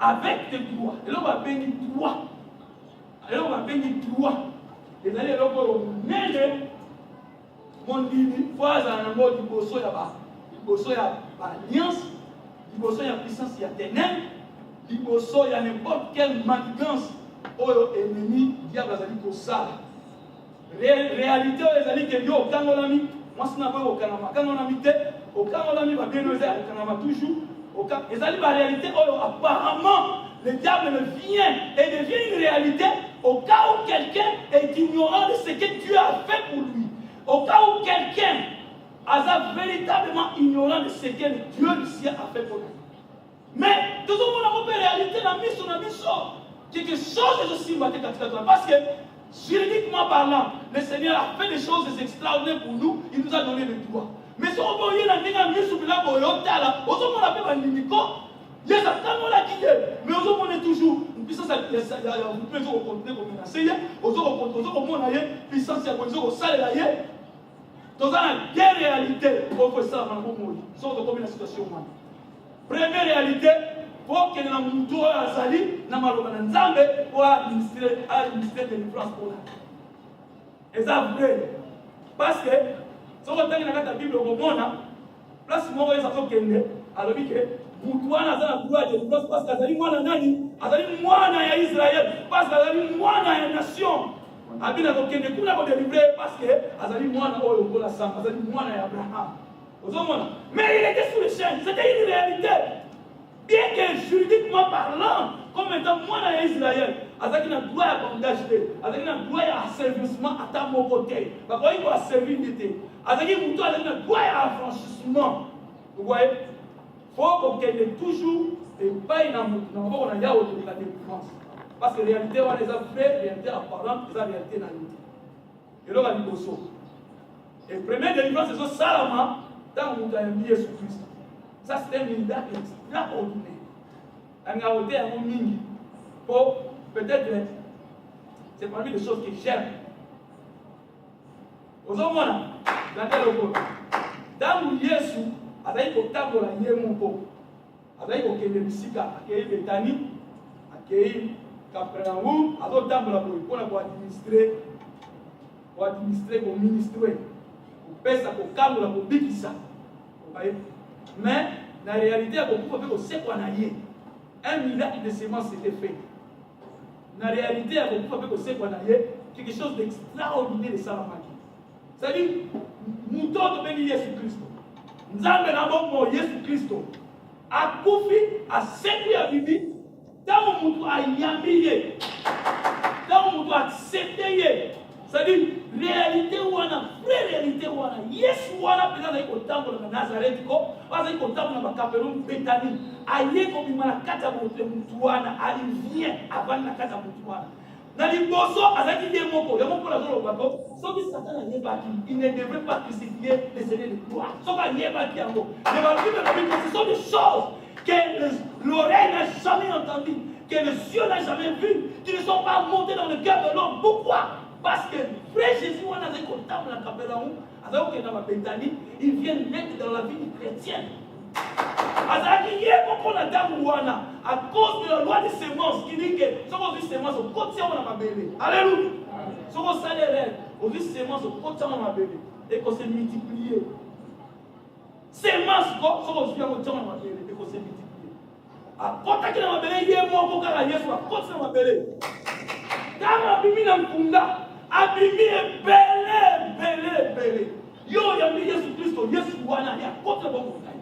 Avec tes droits. Et là, on va bénir droit. Et là, on va bénir droit. Et là, on va bénir mon dit, il faut avoir un mot du bosso, il y a alliance, du bosso, il y a puissance, il y a ténèbres, du bosso, il y a n'importe quelle manigance. Oh, ennemi, diable, ça dit que ça. Réalité, les alliés qui ont quand on a mis, moi, c'est un peu au Canada. Quand on a mis, au Canada, on a mis, va bien nous aider, au Canada, toujours. Les alliés, la réalité, apparemment, le diable vient et devient une réalité au cas où quelqu'un est ignorant de ce que Dieu a fait pour lui. Au cas où quelqu'un est véritablement ignorant de ce que Dieu du ciel a fait pour lui. Mais tout le monde a une réalité dans la mission. Quelque chose de aussi parce que juridiquement parlant, le Seigneur a fait des choses extraordinaires pour nous, il nous a donné le droit. Mais si on veut y aller dans la mission, on a fait un limite. Il y a ça, on l'a dit, mais on est toujours. Puissance, il y a vous pouvez continuer comme menacer, puissance, il y a au salaire. Dans la deux réalités, on peut ça dans le monde. Sont comme une situation. Première réalité, pour que nous nous azali, nous malobana nzambe pour administrer de l'influence pour nous. Et ça vrai. Parce que si on regarde dans la Bible, on voit place moi ça faut kende, alors que Boutouana a le droit de l'influence parce qu'azali mwana nani, azali mwana ya Israël, parce qu'azali mwana ya nation. Abina kokende kuna ko délivrer parce que azali mwana oyo ngola sang, azali mwana ya Abraham. Mais il était sous le chêne, c'était une réalité. Bien que juridiquement parlant, comme étant mwana ya Israël, azaki na droit ya bandage te, azaki na droit ya asservissement ata moko te. Bakoki ko asservir te. Azaki mutu azaki na droit ya affranchissement. Vous voyez? Faut qu'il ait toujours et pas une maboko na yawo de la délivrance. Parce que la réalité, on les a fait, réalité apparente, la réalité dans l'unité. Et là, on a dit bosso. Et première délivrance, c'est ça, Salama, dans le monde de Jésus-Christ. Ça, c'est un miracle extraordinaire. On a ôté un mini. Pour peut-être, c'est parmi les choses que j'aime. Aux hommes, dans le Jésus, avec le tableau, il y a mon pot. Avec le Missika, avec le Betani, avec Capernaum, avec le tableau, pour administrer, pour ministrer. Pesa pour calme pour bikisa. Mais la réalité, on peut faire quoi naïe. 1 milliard de semences c'était fait. La réalité, on peut faire quoi naïe. Quelque chose d'extraordinaire de Salamaki. C'est-à-dire, nous sommes bénis Jésus-Christ. Nous avons Jésus-Christ. A Koufi, a servi à Bibi, dans mon a yambié, dans mon a accepté. C'est-à-dire, réalité ou on a, vraie réalité ou on a, yes ou on a, peut-être au temple de Nazareth, parce qu'au temple de Capernaum, Bethanie, aïe comme il m'a la cata moutouana, il vient avant la cata moutouana. Dans les bosso, avec les mots, les mots pour la zone au bateau, sauf que Satan n'est pas qui, il ne devrait pas crucifier les seigneurs de gloire. Sauf qu'il n'y a pas qui en haut. Les valeurs de la Bible, ce sont des choses que l'oreille n'a jamais entendues, que le ciel n'a jamais vues, qui ne sont pas montées dans le cœur de l'homme. Pourquoi? Parce que frère Jésus, on a des contacts dans la Capernaum, alors que dans la Bethanie, il vient naître dans la vie chrétienne. À cause de la loi des semences qui dit que si on dit semences, on continue à m'abéler. Alléluia. Si on salaire, on dit semences, on continue à m'abéler. Et qu'on s'est multiplié. Semences, si on dit on continue à m'abéler. Et qu'on s'est multiplié. À côté de m'abéler, il y a un mot pour qu'il y ait un continue à m'abéler. Dans la Bible, dans le Abimi est belé. Yo yambi Yesu Kristo, Yesu wana ya kote bomo ina.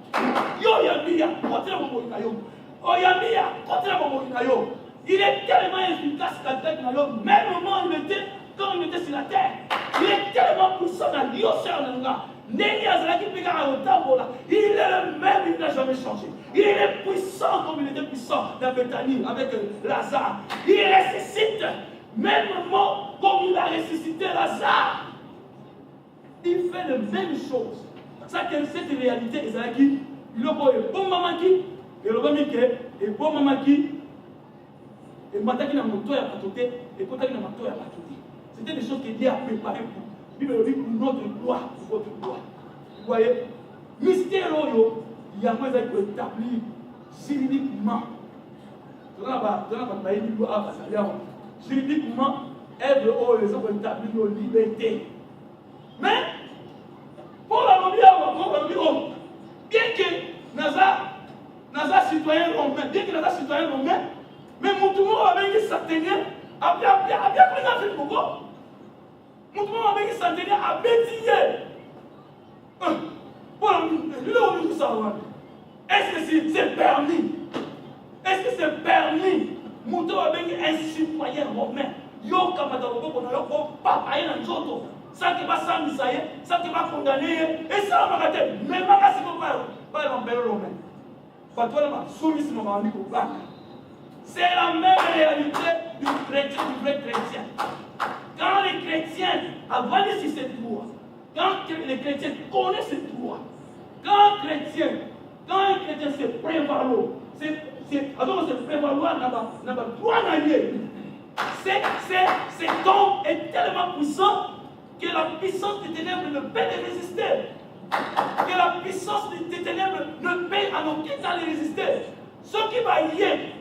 Yo yambi ya kote bomo ina yo. O yambi ya kote bomo ina yo. Il est tellement efficace qu'avec Nayo, même au moment où quand il était sur la terre, il est tellement puissant dans l'Yosser Nanga. Nengi Azalaki Pika Otabola, il est le même, il n'a jamais changé. Il est puissant comme il était puissant dans Bethanie avec Lazare. Il ressuscite. Même moment comme il a ressuscité Lazare, il fait la même chose. Ça, cette réalité, Ezaki, il a bon maman qui, et le bon et bon maman qui, et maintenant qu'il a mon toit à côté, et quand il a mon toit à côté. C'était des choses qu'il a préparées pour notre gloire, pour votre gloire. Vous voyez, mystère, il y a moins à établir juridiquement. Juridiquement, elles ont établi nos libertés. Mais, pour la Bible, bien que Naza citoyen romain, mais mon tout le monde avait dit Satané, a bien pris la vie pour vous. Mon tout le monde avait dit Satané, a bétillé. Est-ce que c'est permis? Est-ce que c'est permis? Mouton avec un citoyen romain. Yo Kamataro, on a eu papa et un autre. Ça qui va s'amuser, ça qui va condamner. Et ça, on va dire, mais ma si vous pas l'empire romain. Pas toi, la soumise, mon ami, au bac. C'est la même réalité du chrétien, du vrai chrétien. Quand les chrétiens avancent sur cette loi, quand les chrétiens connaissent cette loi, quand un chrétien se prévaloir, alors se prévaloir dans la droit d'allier, cet homme est tellement puissant que la puissance des ténèbres ne peut les résister. Que la puissance des ténèbres ne peut en aucun cas les résister. Ce qui va y aller,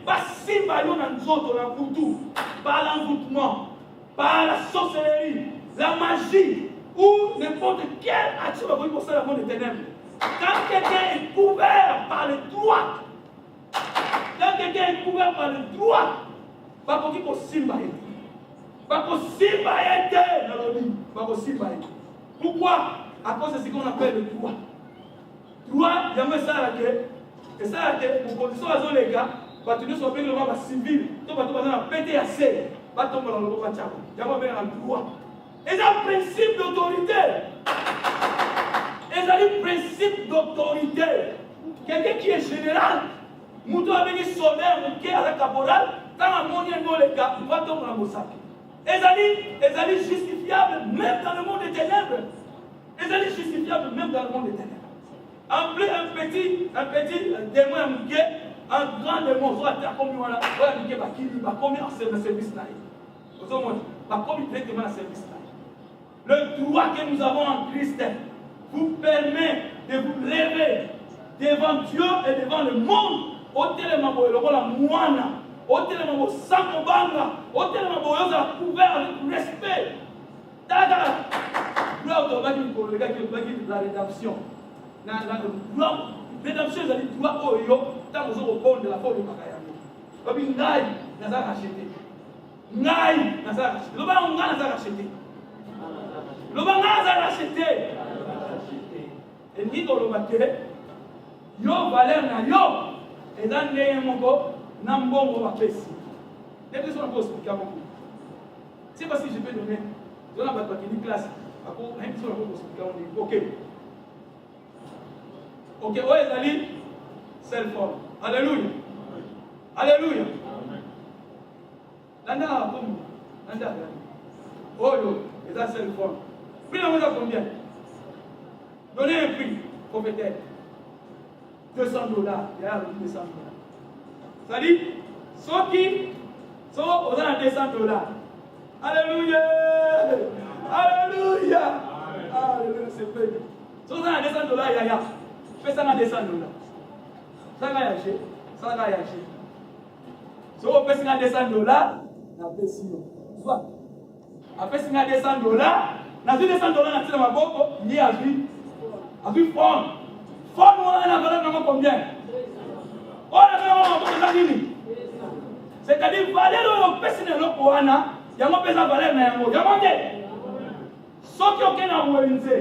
par l'envoûtement, par la sorcellerie, la magie, ou n'importe quelle action pour ça le monde des ténèbres. Quand quelqu'un est couvert par le droit, pas pour qu'il possible. Pas possible. Pourquoi? À cause de ce qu'on appelle le droit. Droit, il y a un ça et ça, pour condition à les gars, bato nyonso babengi lokola bacivile to bato baza na PTAC batombola loboko batiako yango babengaka droit eza principe d'autorité ezali principe d'autorité quelqu'un qui est général moto abengi soldat moke aza caporal ntango amoni yango oleka batombola mosaki ezali justifiable même dans le monde des ténèbres ezali justifiable même dans le monde des ténèbres en plus un petit démon ya moke un grand démon soit akomi wana oyo amike bakili bakomi en service na ye ozomona bakomi directement na service na ye le droit que nous avons en Christ vous permet de vous lever devant Dieu et devant le monde otelema boye lokola mwana otelema bosango banga otelema boye ozala couvert avec respect tata gloire tobaki mikolo lekaki la rédemption na gloire rédemption ezali droit oyo ntango ozokobondela fo olobaka yango lobi ngai naza rachete loba yango ngai naza rachete loba ngai naza rachete elingi koloba ke yo valeur na yo eza ndenge moko na mbongo bapesi ndenge so nako explika moko c'est parce que je peux donner zona bato bakini classe ako nayebi so nako explika moko ok oyo ezali self-form alléluia alléluia landa na bakomi landa oyo eza self-form prix nango eza combien donnez un prix prophétique $200 il y a $200 c'est-à-dire so oza na $200 alléluia alléluia alléluia c'est vrai so oza na $200 yaya pesa na $200 sanga yache so opesi na $200 na pesi yo soit apesi na $200 na $200 na tina maboko ni azwi phone wana na valeur nango combien ona na maboko eza nini c'est-à-dire valeur oyo opesi na eloko wana yango pesa valeur na yango te soki okende na wenze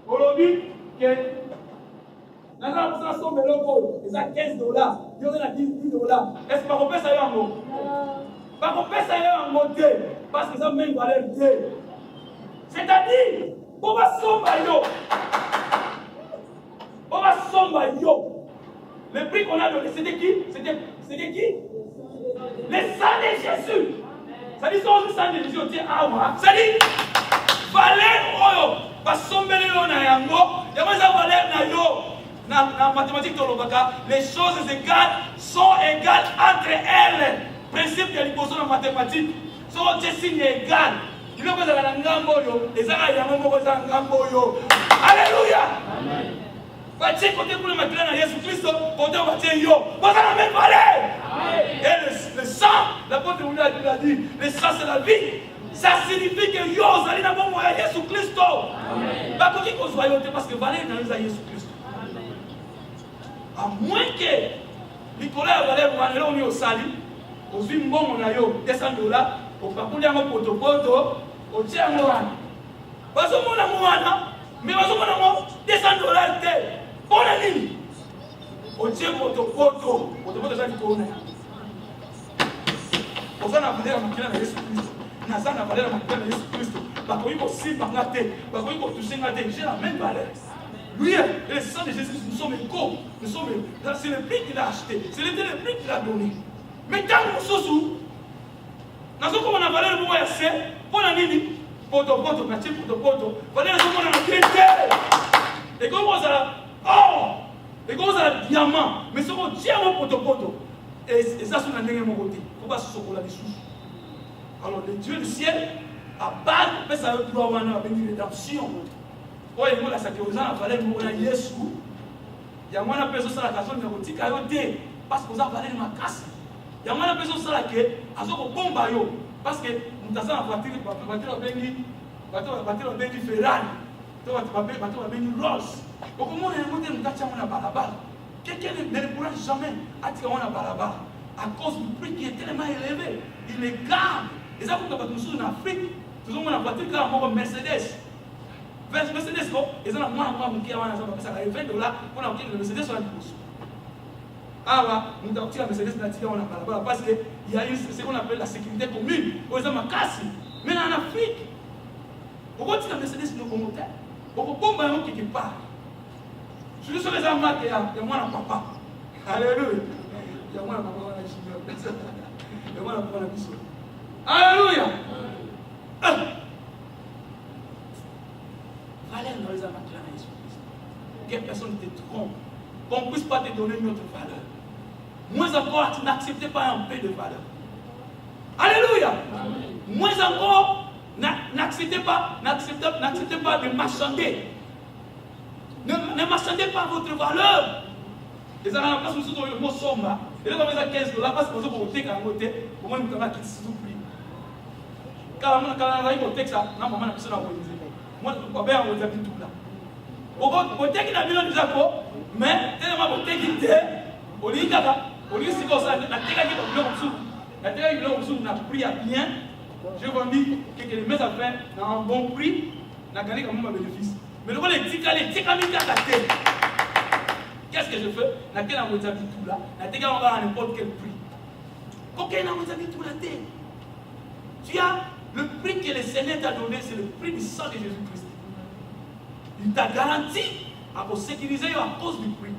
olobi ke nazala kosala sombe eloko oyo eza $15 yo oza na $10 est-ce bakopesa yo yango bakopesa yo yango te parce que eza même valeur te c'est-à-dire po basomba yo le prix qu'on a donné c'était qui le sang de Jésus c'est-à-dire so ozwi sang de Jésus otie awa c'est-à-dire valeur oyo basombeli yo na yango eza valeur na yo na mathématique tolobaka les choses égales sont égales entre elles principe ya liboso na mathématique so otie signe égal biloko ezala na ngambo oyo ezaka yango moko eza na ngambo oyo alléluia batie côté kuna makila na Yesu Christo côté batie yo boza na même valeur et le sang l'apôtre Paul a dit le sang c'est la vie ça signifie que yo ozali na bomoi ya Yesu Christo bakoki kozwa yo te parce que valeur na yo eza Yesu Christo à moins que likolo ya valeur wana eloko nini osali ozwi mbongo na yo $200 opakuli yango potopoto otie yango wana bazomona ngo wana mais bazomona ngo $200 te mpona nini otie potopoto eza likolo na yango oza na valeur ya makila na Yesu Christo naza na valeur ya makila na Yesu Christo bakoki kosimba nga te bakoki kotushe nga te j'ai la même valeur. Lui, le sang de Jésus, nous sommes égaux. C'est le prix qu'il a acheté. C'est le prix qu'il a donné. Mais quand nous sommes nous avons la valeur de moi, c'est pour la nini. Poto, valeur de moi, et comme on a or, et comme on a diamant, mais ce qu'on tient au poto. Et ça, c'est un dernier mot côté. Il ne faut pas se soucier des sous. Alors, le Dieu du ciel, à part, il ça doit avoir une rédemption. Oye ngola saki oza na valeur moko na Yesu yango wana mpe ezosala kaso na kotika yo te parce que oza valeur makasi yango wana mpe ezosala ke azokobomba yo parce que moto aza na voiture babengi Ferrari to bato babengi Rolls okomona yango te moto atia yango na balabala quelqu'un ne le pourra jamais atika yango na balabala à cause du prix qui est tellement élevé il les garde eza kuta bato mosusu na Afrique tozomona voiture kaka moko Mercedes Mercedes, ils ont moins de $20 pour la Mercedes sur la bourse. Ah, nous avons tiré Mercedes parce qu'il y a ce qu'on appelle la sécurité commune. Aux Amakasi. Mais en Afrique, on va tirer Mercedes dans le moteur. On va bomber quelque part. Je suis sur les armes, il y a moi et papa. Alléluia. Il y a moi et papa. Il y a moi et papa. Alléluia. Valeur dans les armes à Jésus-Christ. Que personne ne te trompe. Qu'on ne puisse pas te donner une autre valeur. Moins encore, tu n'acceptes pas un peu de valeur. Alléluia. Moins encore, n'acceptez pas de marchander. Ne marchandez pas votre valeur. Les gens n'ont pas sous le mot somme. Et là, vous avez $15 parce que vous avez voté quand vous avez au moins vous avez qui s'il vous plaît. Quand vous avez voté ça, non, maman n'a pas besoin de moi, je vais vous dire tout là. Vous voté qui n'a pas besoin de mais tellement voté qui était, au lit, au lieu de se faire la terre qui est en dessous. La terre qui est en dessous n'a pris à bien. Je vous dis que les mes affaires ont un bon prix, n'a gagné quand même un bénéfice. Mais le les tika qu'est-ce que je fais? La terre n'a pas tout là. La terre on va à n'importe quel prix. Combien n'a pas tout la terre? Tu as le prix que le Seigneur t'a donné, c'est le prix du sang de Jésus-Christ. Il t'a garanti à vous sécuriser à cause du prix.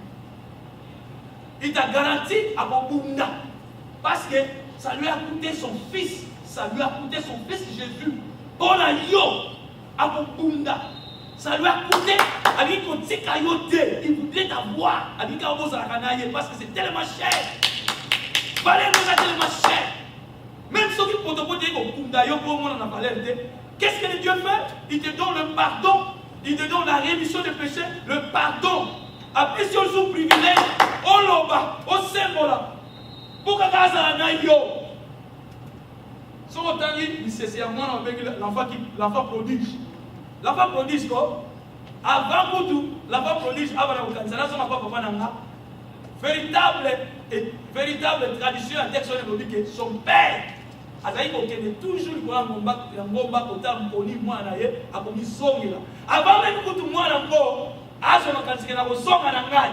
Il t'a garanti à vos bunda. Parce que ça lui a coûté son fils. Ça lui a coûté son fils Jésus. Pour la yo, à vos bunda. Ça lui a coûté. Il voudrait t'avoir. Parce que c'est tellement cher. Valeur nous tellement cher. Même ceux qui peuvent te dire au bunda yo pour moi on a valeur. Qu'est-ce que Dieu fait? Il te donne le pardon. Il te donne la rémission des péchés, le pardon. Après, si on joue privilège, on l'oba, on symbole. Pour que ça n'aille yo. Si on t'a dit, c'est l'enfant prodige. L'enfant prodige, quoi? Avant tout, l'enfant prodige, avant véritable tradition à texte de que son père. Azaï kokende toujours kwa ngomba kota mponi mwana ye akomisongela avant même kutu mwana ngo azo makansike na kosonga na ngai.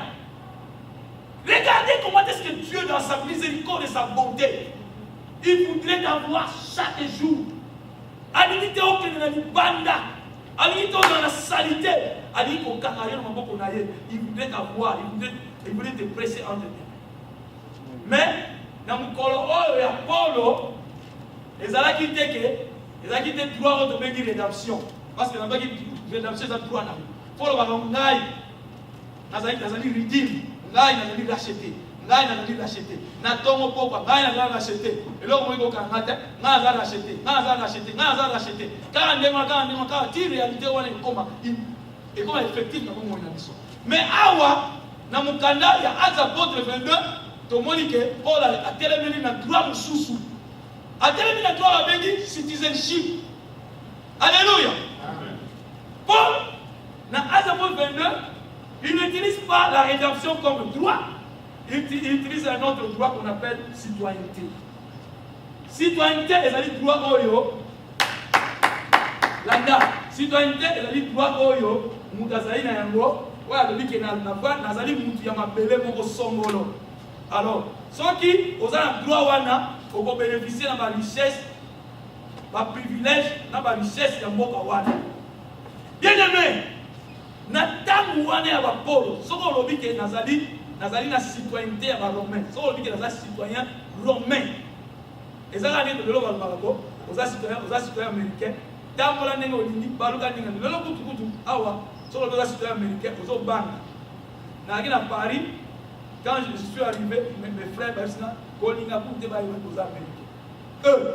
Regardez comment est-ce que Dieu dans sa miséricorde et sa bonté il voudrait t'avoir chaque jour. Alinite okende na libanda alinite dans la saleté alinite kokakaye na maboko na ye il voudrait t'avoir il voudrait te presser entre tes mains. Mais na mukolo oyo ya Paulo les ala qui étaient droit de bénir rédemption. Parce que dans la rédemption, c'est droit. Il faut le voir. Nazali redeem. Nazali racheter. Nazali racheter. Natongo poko. Nazali racheter. Et là, on va dire Nazali racheter. Nazali racheter. Nazali racheter. Quand la réalité est comment et comment effectif dans mon mission. Mais awa, dans mon canal, il y a Actes apôtres 22. Tout le monde dit que Paul a tellement mis droit au sous-sous. A terminé la gloire avec citizenship. Alléluia. Amen. Paul, dans Actes 22, il n'utilise pas la rédemption comme droit. Il utilise un autre droit qu'on appelle citoyenneté. Citoyenneté, c'est le droit oyo. Landa. Citoyenneté, c'est le droit oyo. Mutazaï na yango. Voilà, le dit que nazali mutu ya mabele moko songolo. Alors, ceux qui ont un droit wana pour bénéficier de ma richesse, ma privilège, de ma richesse, de mon kawana. Bien aimé, Nathan wana ya Paul, ce qu'on dit que Nazali na citoyenneté ya romain, ce qu'on dit que Nazali citoyen romain. Et ça a dit de l'eau Marabo, aux citoyens américains, Tamola Nengo Lindi, Baluka Nengo, le lot tout, awa, sur les citoyens américains, aux autres banques. N'a à Paris. Quand je suis arrivé, mes frères, Kolinga pour débattre aux Américains.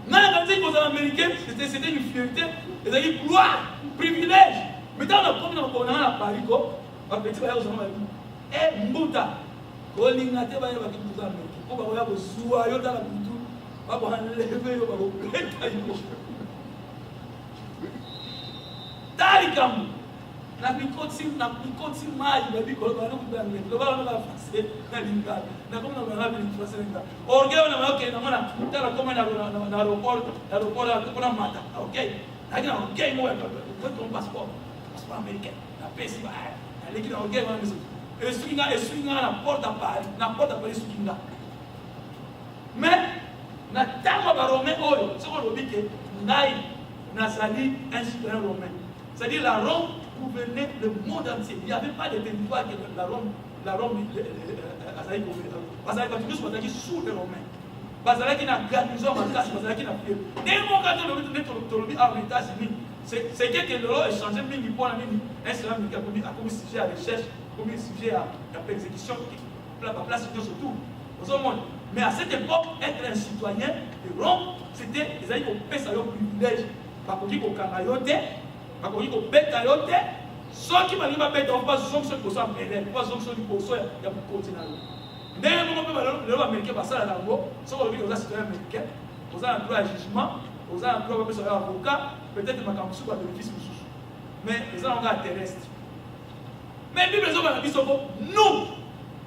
Quand ils aux Américains, c'était une fierté, c'est-à-dire gloire, privilège. Mais quand on a à Paris, on petit voyage aux Américains. Eh, Mbouta, Kolinga te baye ba aux Américains. Pour ba ya zuwa yo dans la butu, ba ba lever yo ba ko pleta yo. Tarikam. Na bikoti mai ba bikolo ba no kudanga lo ba no ba fase na linga na kama na ba ni fase linga orgeo na okay na mona tala kama na aeroport kuna mata okay lakini okay mo ya kwa ton passeport américain na pesi ba na leki na okay mo eswinga na porte à Paris, eswinga. Mais na tango ba romain oyo, c'est qu'on dit que nai nazali un citoyen romain. C'est-à-dire la Rome gouvernait le monde entier. Il n'y avait pas de territoire que la Rome azali sous les Romains. Bazalaki na garnison makasi, bazalaki na fiel. Dès mon cas de l'États-Unis, c'est que le roi échangé mingi pour la mingi. Un seul qui a commis sujet à recherche, commis sujet à persécution, la place surtout. Mais à cette époque, être un citoyen de Rome, c'était les amis qui paient un privilège. Pas qu'on dit qu'on canayote, pas qu'on dit qu'on bête ayote. Ceux qui m'ont bête, on passe sur ceux qui sont mêlés, on passe sur ceux qui sont il y a beaucoup de continent. Dès le moment où les Américains passent à la langue, ceux qui ont citoyens américains, ils ont un droit à jugement, ils ont un droit à un avocat, peut-être que je vais bénéficier de ça. Mais ils ont un droit terrestre. Mais la Bible dit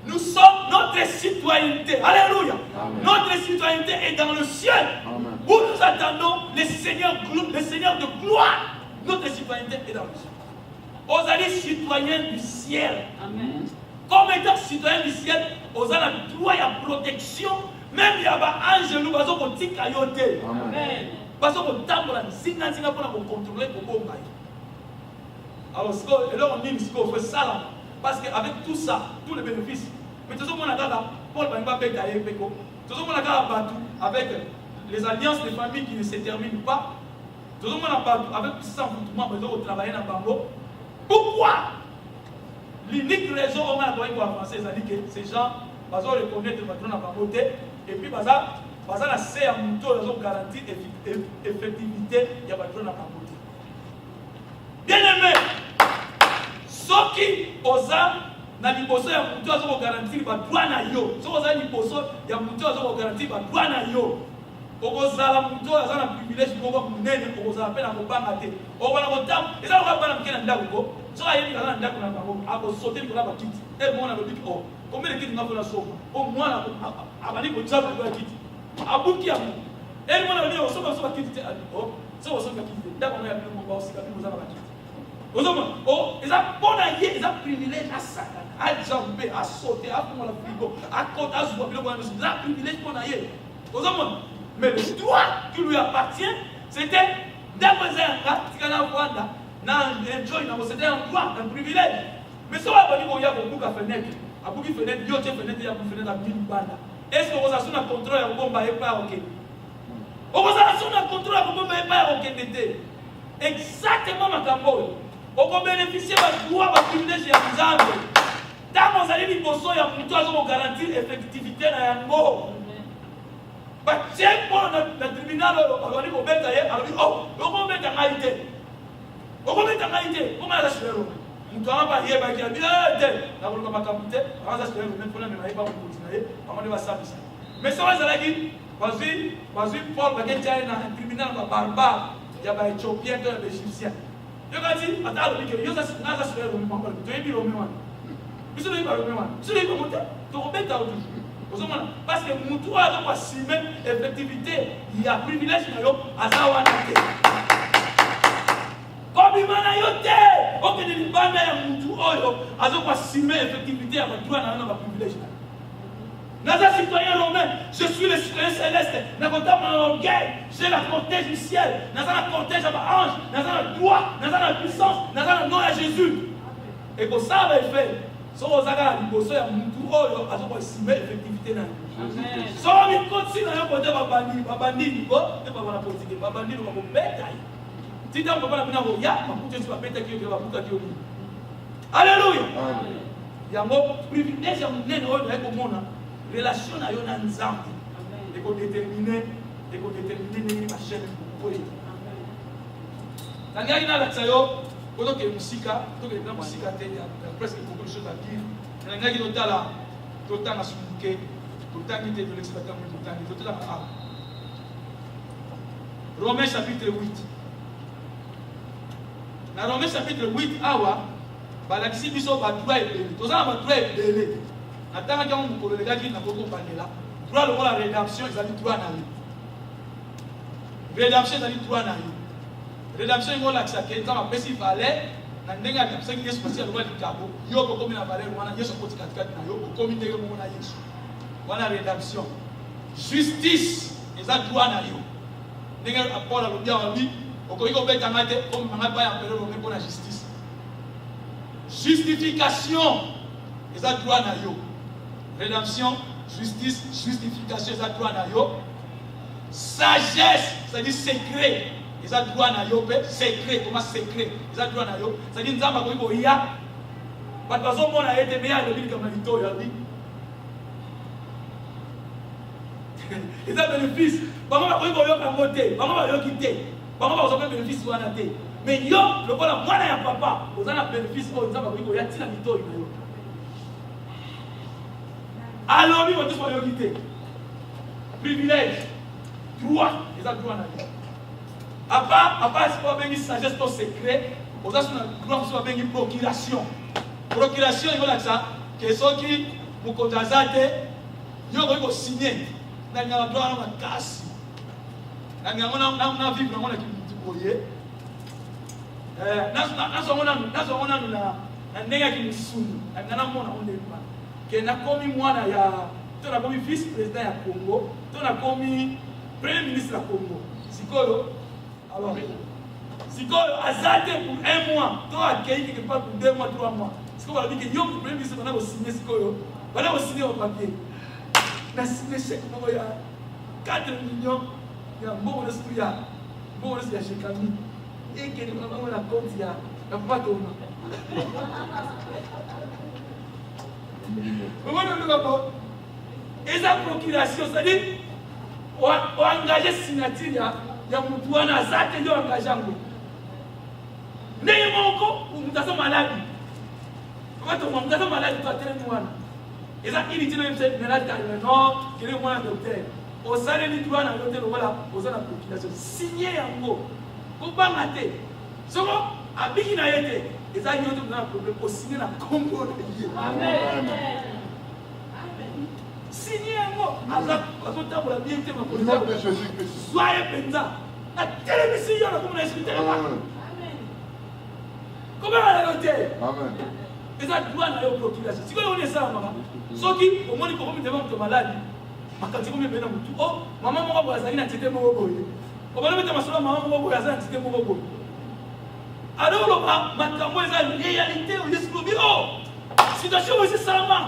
nous sommes notre citoyenneté. Alléluia. Amen. Notre citoyenneté est dans le ciel. Amen. Où nous attendons le Seigneur de gloire. Notre citoyenneté est dans le ciel. Vous allez citoyens du ciel. Amen. Comme étant citoyens du ciel, vous avez le droit à la protection. Même il y a des anges, nous allons contrôler. Amen. Parce que nous allons contrôler. Alors, on dit qu'il faut faire ça. Parce qu'avec tout ça, tous les bénéfices, mais tout ce qu'on a là, Paul va avec les alliances des familles qui ne se terminent pas, tout ce qu'on a avec tout ça, on travailler dans le bango. Pourquoi? L'unique raison où on a avancer, c'est que ces gens vont reconnaître le patron dans le bango et puis la CA Mouto, ils ont garanti l'effectivité du patron dans le bango. Bien aimé, ceux qui osent na liboso ya mutu azo garantir ba droit na yo. So oza liboso ya mutu azo garantir ba droit na yo. Okozala mutu aza na privilège moko munene okozala pe na kobanga te. Okola kotam, eza ko bana mkena ndako ko. So ayebi kana ndako na bango, ako sauter ko na ba kiti. Mwana lobi ko, combien de kiti ngafo na sofa. Mwana abali ko tshaba ko kiti. Abuki abu. Mwana lobi o sofa kiti te ali. So o sofa kiti. Ndako na ya pe mo ba osika pe mo za ba kiti. Ils ont privilège à Satan, à jamber, à sauter, à prendre le frigo, à côté, à jouer, à privilège pour naïe. Mais le droit qui lui appartient, c'était d'après c'était un droit, un privilège. Mais si on a dit qu'il y a beaucoup de fenêtres, à beaucoup de fenêtres, il y a des fenêtres, il y a des fenêtres à 1000 bandes. Est-ce que vous avez un contrôle à bombe et pas OK? Vous avez un contrôle à bombe et pas OK? Exactement ma cambo. On peut bénéficier de droit de privilège et de l'exemple. Tant que vous allez dire que vous avez garanti l'effectivité de l'ango. Tiens, pour le tribunal, on va dire que vous avez dit, oh, vous avez dit que vous avez dit comment est-ce que vous avez mais si vous avez dit, vas-y, Paul va dire un tribunal barbare, il y a des Éthiopiens, des Égyptiens. Je dis, attends, je dis, parce que nous devons assumer l'effectivité, il y a privilège à Zawanate. Comme il m'a dit, on peut dire que assumer l'effectivité à notre privilège. Dans un citoyen romain, je suis le citoyen céleste. Dans mon orgueil, j'ai la cortège du ciel. Dans la cortège à ange, dans la gloire, dans la puissance, dans le nom de Jésus. Et pour ça, on va faire. Si on a dit que c'est un moutou, on va assumer l'effectivité. Si on continue à côté de Babandi, Babandi, on va politique, Babandi, on va bêter. Si tu as un peu de temps, on va bêter qui est là. Alléluia. Il y a un privilège à mon nez, relation à yon nzambe et qu'on déterminer ma chaîne pour y tanga ina la tsayo koto ke musika to ke na musika te ya presque beaucoup de choses à dire tanga ki notala to tanga sumuke to tanga te de l'expectation to tanga to tanga a Romains chapitre 8 na Romains chapitre 8 awa balakisi biso ba droit et to za ba droit et attends que on peut regarder na beaucoup parler là droit de la rédemption ils allaient droit na lui rédemption ils allaient droit na lui rédemption ils vont là que ça que dans la pesi valait na ndenge atabisaki Yesu pasi alikuwa likabo yo kokomi na valeur wana Yesu akoti katikati na yo kokomi ndenge moko na Yesu wana rédemption justice eza droit na yo ndenge Paul alobi awabi okoki kobetanga te omemanga pa ya mpelo longe mpo na justice justification eza droit na yo rédemption justice justification eza droit na yo sagesse c'est-à-dire secret ils ont droit na yo secret comment secret ils ont droit na yo c'est-à-dire nzamba ko ibo ya ba bazo mona ete me ya le bil comme lito ya bi ils ont bénéfice ba ko ibo yo ka moté ba ko yo kité ba ko ba zo bénéfice wana té mais yo le voilà mwana ya papa ozana bénéfice ko nzamba ko ibo ya tina lito yo alors lui on dit ko yo kité privilège droit ils ont droit na yo Après, c'est pas une sagesse, ton secret. Aux autres, c'est pas une procuration. Procuration, il y a ça. Que ceux qui vous condamnent, ils vont signer. Dans le droit, on a casse. Dans le droit, on a vécu, on a qui alors, si vous avez pour un mois, vous avez accueilli quelque part pour 2 mois, 3 mois. Si vous avez dit que vous avez signé, vous avez signé au papier. Vous avez signé chèque, il y a 4 millions, il y a un bon de il y a un bon de chez Camille. Et que nous avons la compte, il y a pas de temps. Vous voyez, et sa procuration, c'est-à-dire, on a engagé signature. Ya mtu wana zake ndio angajango ndenge moko mtazo maladi watu mtazo maladi kwa tele mwana eza ili tino mse melata no kile mwana docteur osale ni tuana yote lokola ozana procuration signer yango kobanga te soko abiki na yete eza yote mna problème o signer na kombo na ye amen signer yango azota pour la bien te Nom de Jésus-Christ. Soyez penza. La télévision là comme on a expliqué là. Amen. Comment on a noté? Amen. Et ça doit na yo procuration. Si on est ça maman. Soki au moins ko comme devant ton malade. Makati comme bena mutu. Oh, maman moko bazali na tete moko boye. Ko bana meta masolo maman moko bazali na tete moko boye. Alors là, makambo eza réalité au Yesu lobi oh. Situation aussi salama.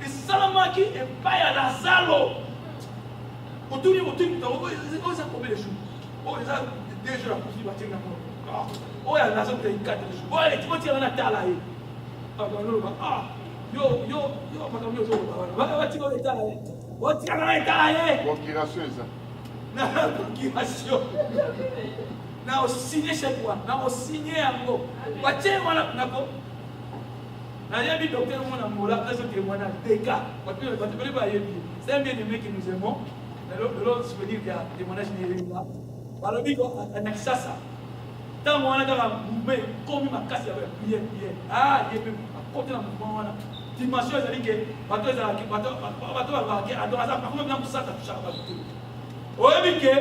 Et salama qui est pas à Lazaro. Autour on ça combien de jours? Oh, les a 2 jours à poursuivre à tenir encore. Oh, il y a la zone qui a 4 jours. Oh, les petits on a talé. Ah, yo, pas comme yo, va tu vas talé. Oh, tu vas talé. Procuration ça. Na procuration. Na o signer chez toi, na o signer yango. Wache wana nako. Na yebi docteur mona mola, ça c'est témoignage des cas. Parce que ba yebi. C'est un bien-aimé que nous aimons. L'autre souvenir qu'il y a des témoignages là. Alors, il y a un accès. Tant qu'on a un mouvement, comme ma casse, il y a ah, il y a un côté de mouvement. Dimension, c'est-à-dire que bateau est à adoration, par contre, même ça, ça touche à la bateau. Au début,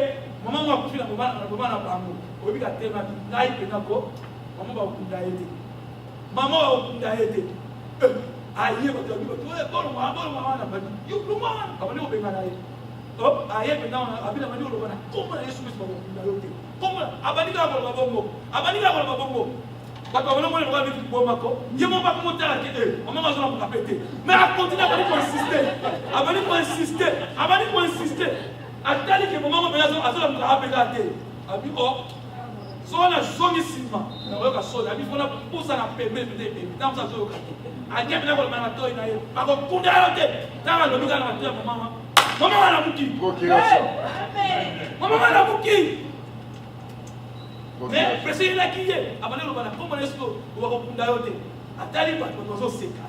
maman m'a confié la maman à Bango. Au début, elle m'a dit, naïf, maman va au Kundaïté. Maman va au Kundaïté. Aïe, votre ami, bon, maman n'a pas dit, you, le maman, comment on peut gagner? Oh, aïe, maintenant, on a vu la manière dont on a comment Jésus va au Kundaïté. Comment Abanika va au Bongo. Abanika va au Bongo. Parce que on va voir avec le bon mako. Je m'en pas comment t'as quitté. On m'a besoin pour répéter. Mais à continuer à insister. À insister. À tel que moment on va me rappeler. Abi oh. So on a sonné Simba. On va sonner. Abi faut la pousser à permettre de dans ça so. A dia bila ko mama toy na ye. Ba ko kunda yote. Tanga lo bika na tia mama. Mama wana muki. Procuration. Mama wana muki. Mais président là qui est abandé le bana comment est-ce que on va kunda yote. Atali ba ko so seka.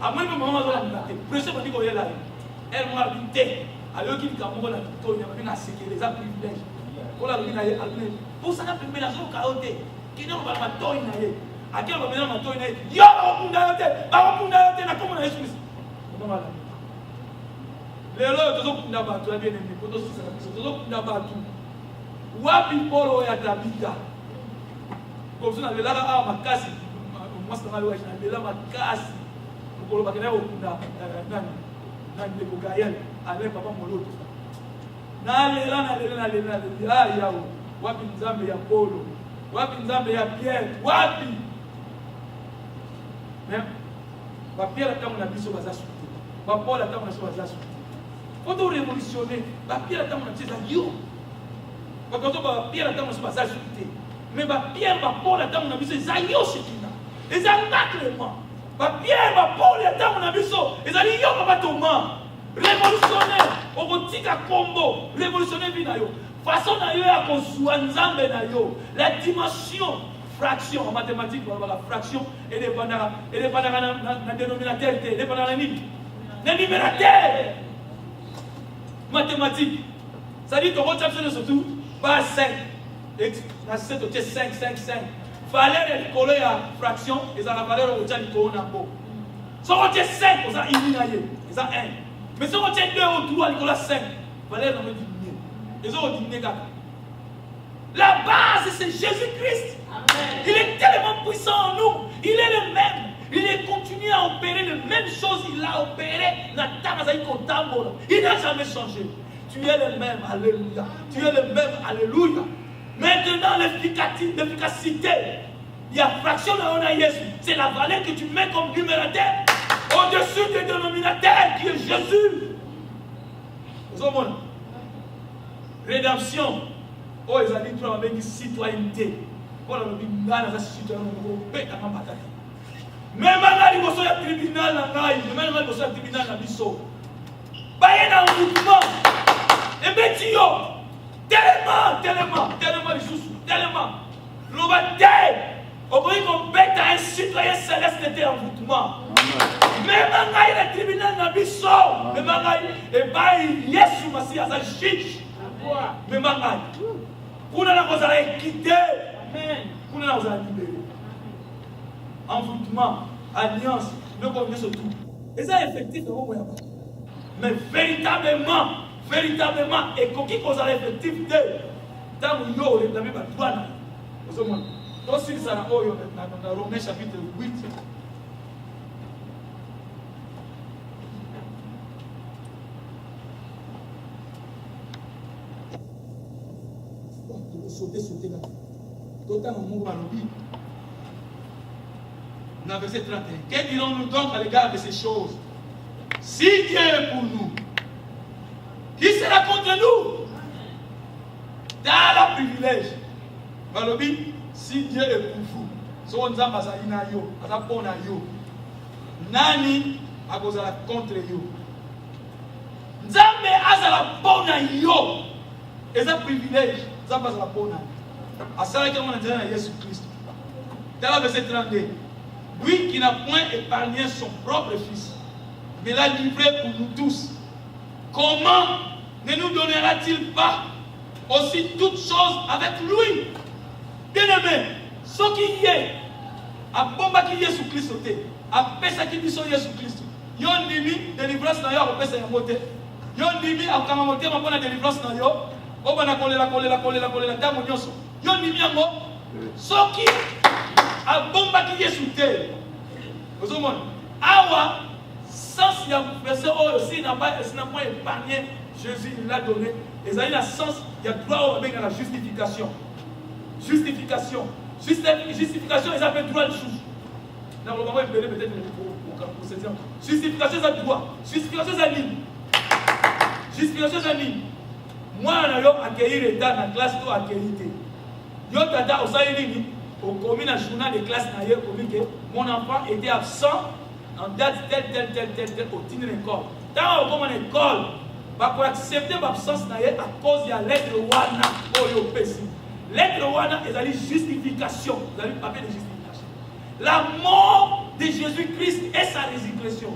Amani mama zo la mate. Président ba diko yela. Elle m'a habité. Alors qu'il y a un moment où il y a sécurité, les privilèges. On a dit pour ça, on a la zone chaotique. Qui n'a pas de temps, à quel moment on a temps, il y a un peu de comment on a expliqué. Les lois, tout le monde a bien aimé. Tout le monde a battu. Wapi polo ya tabita. Comme ça, on a là, ma casse. mwasi na loi na lela makasi mokolo bakena okunda na ndeko Gaël avec papa Moloto na lela yawo wapi nzambe ya Polo wapi nzambe ya Pierre wapi mais ba Pierre tango na biso baza souté ba Paul tango na biso baza souté faut révolutionner ba Pierre tango na biso yo ba Pierre tango na biso baza souté mais ba Pierre ba Paul tango na biso za yo sekina exactement ba Pierre ba Paul tango na biso ezali yo ba Thomas révolutionner okotika kombo révolutionner bina yo façon na yo ya kozwa nzambe na yo la dimension fraction en mathématiques la fraction et dépendant na dénominateur dépendant na nini na numérateur mathématiques ça dit qu'on retient surtout pas 5 na 7 au 5 valeur de colo ya fraction et ça la valeur au tient ko na bo so on tient 5 on ça illuminé et ça 1 mais si on tient 2 ou 3 il 5 valeur na diminuer les autres diminuer kaka la base c'est Jésus-Christ. Amen. Il est tellement puissant en nous. Il est le même. Il est continué à opérer les mêmes choses. Il a opéré. Il n'a jamais changé. Tu es le même. Alléluia. Tu es le même. Alléluia. Maintenant, l'efficacité. Il y a fraction dans Jésus. C'est la valeur que tu mets comme numérateur au-dessus du dénominateur qui est Jésus. Vous avez rédemption. Oh, ils ont dit que avec une citoyenneté. Voilà le tribunal, la citoyenneté. Même si vous avez un tribunal, même si vous avez un tribunal, vous avez un mouvement. Et bien, tellement, le bataille, on peut dire un citoyen céleste était en mouvement. Même si le tribunal n'a pas de même si Yesu Massi a sa juge. Même si vous avez quitté, vous avez libéré. Envoûtement, alliance, le convient surtout. Et ça, effectivement, mais véritablement, et quand vous avez effectivité, dans le yo, vous avez pas droit. Donc, si ça n'a pas dans Romains chapitre 8. Sauter là. Total en mouvement dans verset 31. Que dirons-nous donc à l'égard de ces choses? Si Dieu est pour nous, qui sera contre nous? Dans le privilège. Malobi, si Dieu est pour vous, si on a bazalina yo, azapona yo, nani akozala contre yo? Nzambe azala pona yo, et ça privilège. Ça passe la bonne. À ça, comme on a dit à Jésus-Christ. Dans le verset 32. Lui qui n'a point épargné son propre fils, mais l'a livré pour nous tous. Comment ne nous donnera-t-il pas aussi toutes choses avec lui? Bien-aimé, ce qui est, à bomba qui Jésus-Christ, à pesa qui dit Jésus-Christ. Yon dimi, délivrance na yo, à pesa ya moté. Yon dimi, à kamamoté, ma bonne délivrance na yo. Oh, ben, la colle, dame nyonso. Yon ni miango. Soki a bomba qui est sous terre. Vous avez awa sens ya verset aussi n'a pas épargné. Jésus l'a donné. Et ça a le sens, il y a droit à la justification. Justification, ils appellent droit de chose. Dans le moment où peut-être pour se dire. Justification, c'est droit. Justification, c'est libre. Justification, c'est libre. Moi, je vais accueillir l'État dans la classe de l'accueillir. Je vais au commis dans le journal de classe, mon enfant était absent en date telle, au titre de l'école. Dans l'école, pour accepter l'absence à cause de la lettre Wana. Lettre Wana, ils ont justification. Ils ont papier de justification. La mort de Jésus-Christ et sa résurrection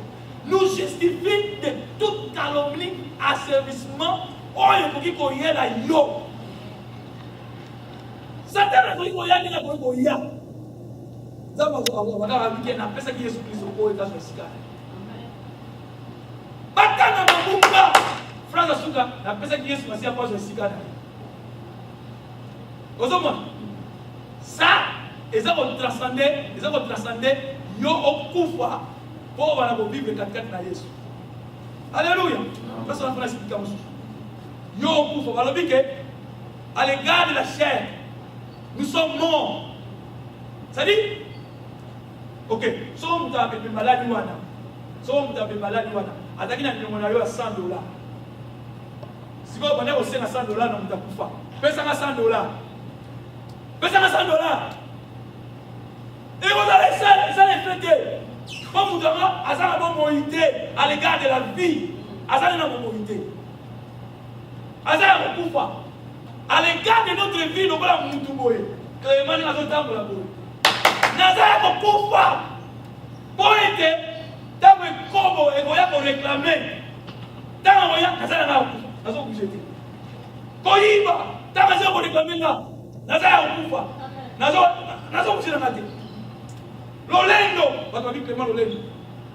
nous justifie de toute calomnie, asservissement. Oh, il faut qu'il y ait la yo. Satan a dit qu'il y a des gens qui y a. Ça va vous dire qu'il Jésus Christ au état de Sika. Batana Mabumba, Frère Asuka, n'a pas ça qui Jésus Christ à Sika. Ça, ils ont transcendé, yo okufa pour vivre 4 na Yesu. Alléluia. Parce qu'on a expliqué à yo okufa, voilà que à l'égard de la chair, nous sommes morts. Ça dit, ok, si on a une maladie, attaqué na yo à $100. Si vous avez aussi $100, non, vous pas. Pesa $100. Pesa $100. Et vous allez ça les fêter. Comme vous avez la bonne idée à l'égard de la vie. Azana na bonne idée. Azana kufa. À l'égard de notre vie, nous allons nous toucher. Clément n'a pas de temps. Nazara kufa. Pour être dans le combo et vous réclamer. Dans le moyen, Nazara na kufa. Nazara bouger. Koyiba. Dans Nazara réclamer là. Nazara kufa. Nazara bouger na maté. L'olendo, parce qu'on dit Clément l'olendo.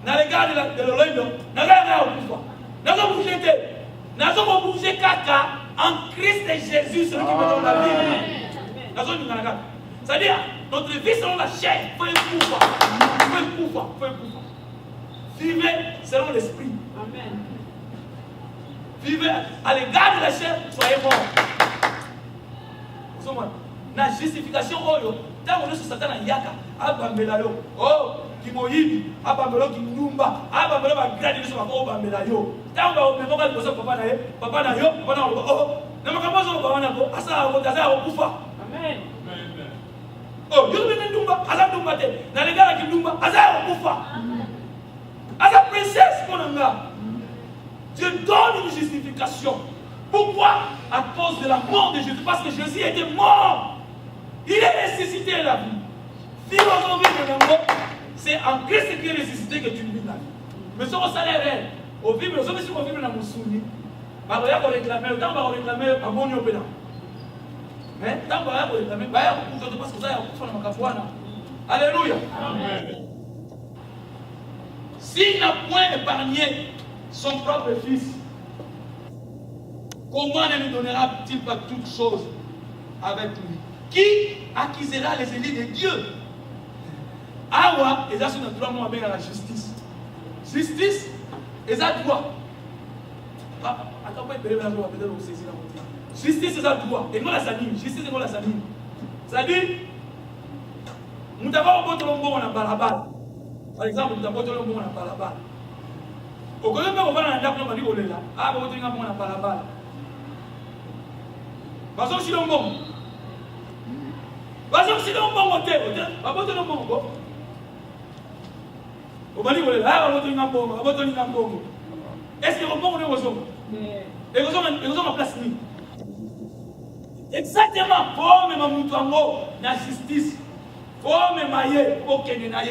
Dans le regard de l'olendo, Nazara kufa. Nazara bouger. Nazara bouger kaka. En Christ et Jésus, celui qui me donne la vie. C'est-à-dire, notre vie selon la chair, faut un pouvoir. Vivez selon l'esprit. Amen. Vivez à l'égard de la chair, soyez morts. La justification, tant que nous sommes Satan à Yaka, Abambelayo, Kimoyibi, Abambelo Kinumba, Abambelo va grader sur la Bambelayo. Tant que nous sommes papa na yo, na makambo zo bana ko asa okufa. Amen. Yo bene ndumba, asa ndumba te. Na legala ki ndumba, asa okufa. Asa princesse monanga. Dieu donne une justification. Pourquoi? À cause de la mort de Jésus. Parce que Jésus était mort. Il est ressuscité de la vie. Vivre aujourd'hui de l'amour, c'est en Christ qui est ressuscité que tu vis la vie. Mais ce qu'on salaire, au vivre, nous sommes ici au vivre dans mon souvenir. Tant que vous réclamez, à bon niveau. Mais tant que vous réclamez, parce que vous avez un peu de Alléluia. Amen. S'il n'a point épargné son propre fils, comment ne nous donnera-t-il pas toutes choses avec lui? Qui acquisera les élus de Dieu? Awa, et ça, c'est notre droit, moi, avec la justice. Justice, et ça, droit. Attends, pas peut-être saisir la moitié. Justice, c'est ça, droit. Et non, la sanime. Justice, et non, la sanime. C'est-à-dire, nous avons un peu de balabal. Par exemple, nous avons un peu de balabal. Au Colombie, on va dans la dame, on va dire, on est là. Ah, on va dire, on a balabal. Parce que si l'on bon. Parce que si l'on bon, on va dire, on va dire, on va dire, on est là. On va dire, on va dire, est-ce que on est aux hommes? Et vous avez ma place. Exactement. Pour me mamoutango na justice. Pour me mailler pour que na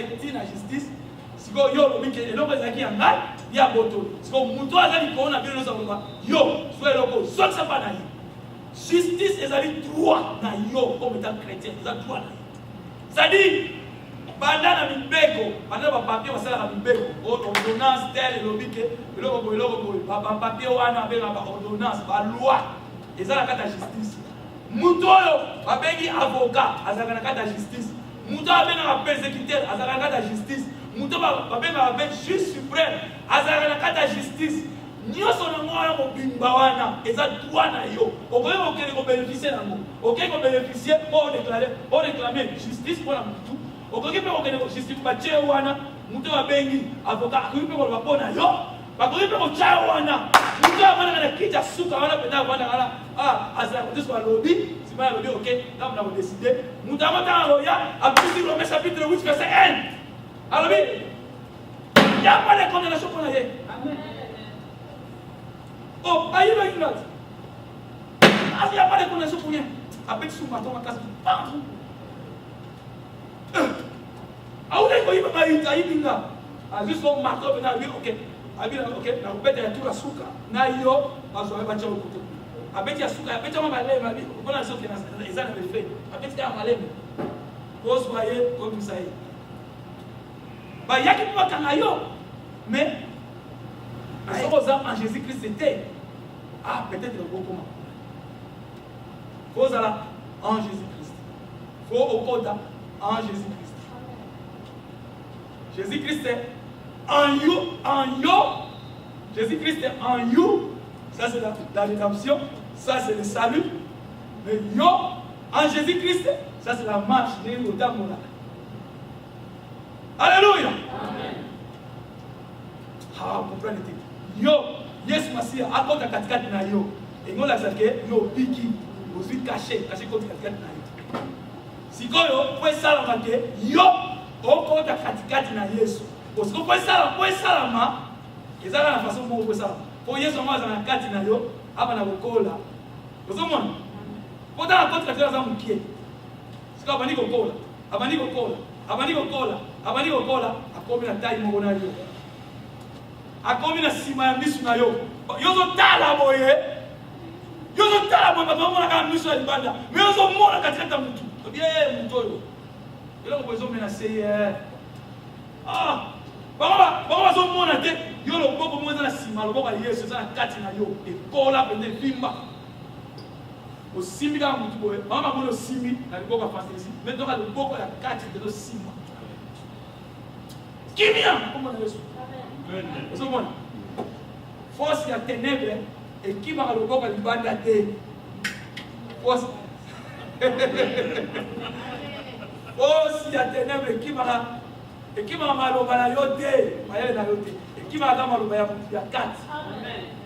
justice. Si vous yo le week-end, l'homme est qui en mal, il y a boto. Si vous mouton azali ko na bien nous savons pas. Yo, soit loko, soit ça pas na yi. Justice est ali droit na yo comme étant chrétien, ça droit na. Ça dit pendant la mibeko, pendant le papier, on la mibeko, ordonnance telle, le papier, on a ordonnance, la loi, et ça la carte de justice. Moutoyo, avec avocat, à la carte de justice. Moutoyo, avec un persécuteur, à la carte de justice. Moutoyo, avec un juge suprême, à la carte de justice. Nous sommes en Bimbawana, et ça doit na yo. Au cas où on bénéficie d'un mot, au cas où on bénéficie pour réclamer justice pour la moutou. Okoki pe okene justice ba che wana muto wa bengi avocat akuipe ko ba pona yo bakoki pe ko cha wana muto wa bana na kita suka wana penda wana ala asa ko diso lobby si ba lobby OK là on a décidé muto wa ta roya abisi Romains chapitre 8 verset 1 alors il y a pas de condamnation pour la amen. Oh ayi ba inat il y a pas de condamnation pour rien après sous maton ma casse ah, vous avez dit que juste comme marteau, ok, ok, na ubete ya tura suka, na yo, bazo ya bacha ukuto. Abeti ya suka, abeti ya maleme, abeti, ukona soke na izana befe, abeti ya maleme. Kozo aye, kozo saye. Ba yaki pour kanga yo, mais à ce en Jésus-Christ c'était peut-être le beau comment. Kozo là en Jésus-Christ. Faut au koda en Jésus-Christ. Jésus-Christ est en you. Jésus-Christ est en you. Ça, c'est la rédemption. Ça, c'est le salut. Mais yo, en Jésus-Christ, ça, c'est la marche. Alléluia. Amen. Ah, vous comprenez. Yo, yes, Massia, à côté de katikati na yo. Et nous, la saké, yo, piki, vous êtes caché comme katikati na yo. Si vous pouvez salamake, yo, au côté de katikati na Yesu. Parce que vous pouvez salama, et ça, la façon dont vous pouvez salama. Pour Yesu, on va dans la katikati na yo, avant la bokola. Vous comprenez? Pourtant, la côte katikati na yo, c'est ce qu'on va dire bokola. Abani bokola. Akomi na taille mo na yo. Akomi na sima ya misu na yo. Yozo tala boye. Papa mona kama misu ya libanda. Mais yozo mona katikati ya mtu. Bien mtu yo. Ile ngo bozo menacer. Baba zo mona te. Yo lo boko mo na sima lo boko Yesu za kati na yo. E kola pende bimba. O simbi kama mtu boye. Mama mo lo simbi na liboko afantisi. Mais donc le boko ya kati de lo sima. Kimia, comment on Yesu? Vous comprenez? Force ya ténèbres et qui va le boko libanda te. Force ya ténèbres et qui va maloba na yo te. Mayele na yo te. Et qui va kama maloba ya kati. Amen.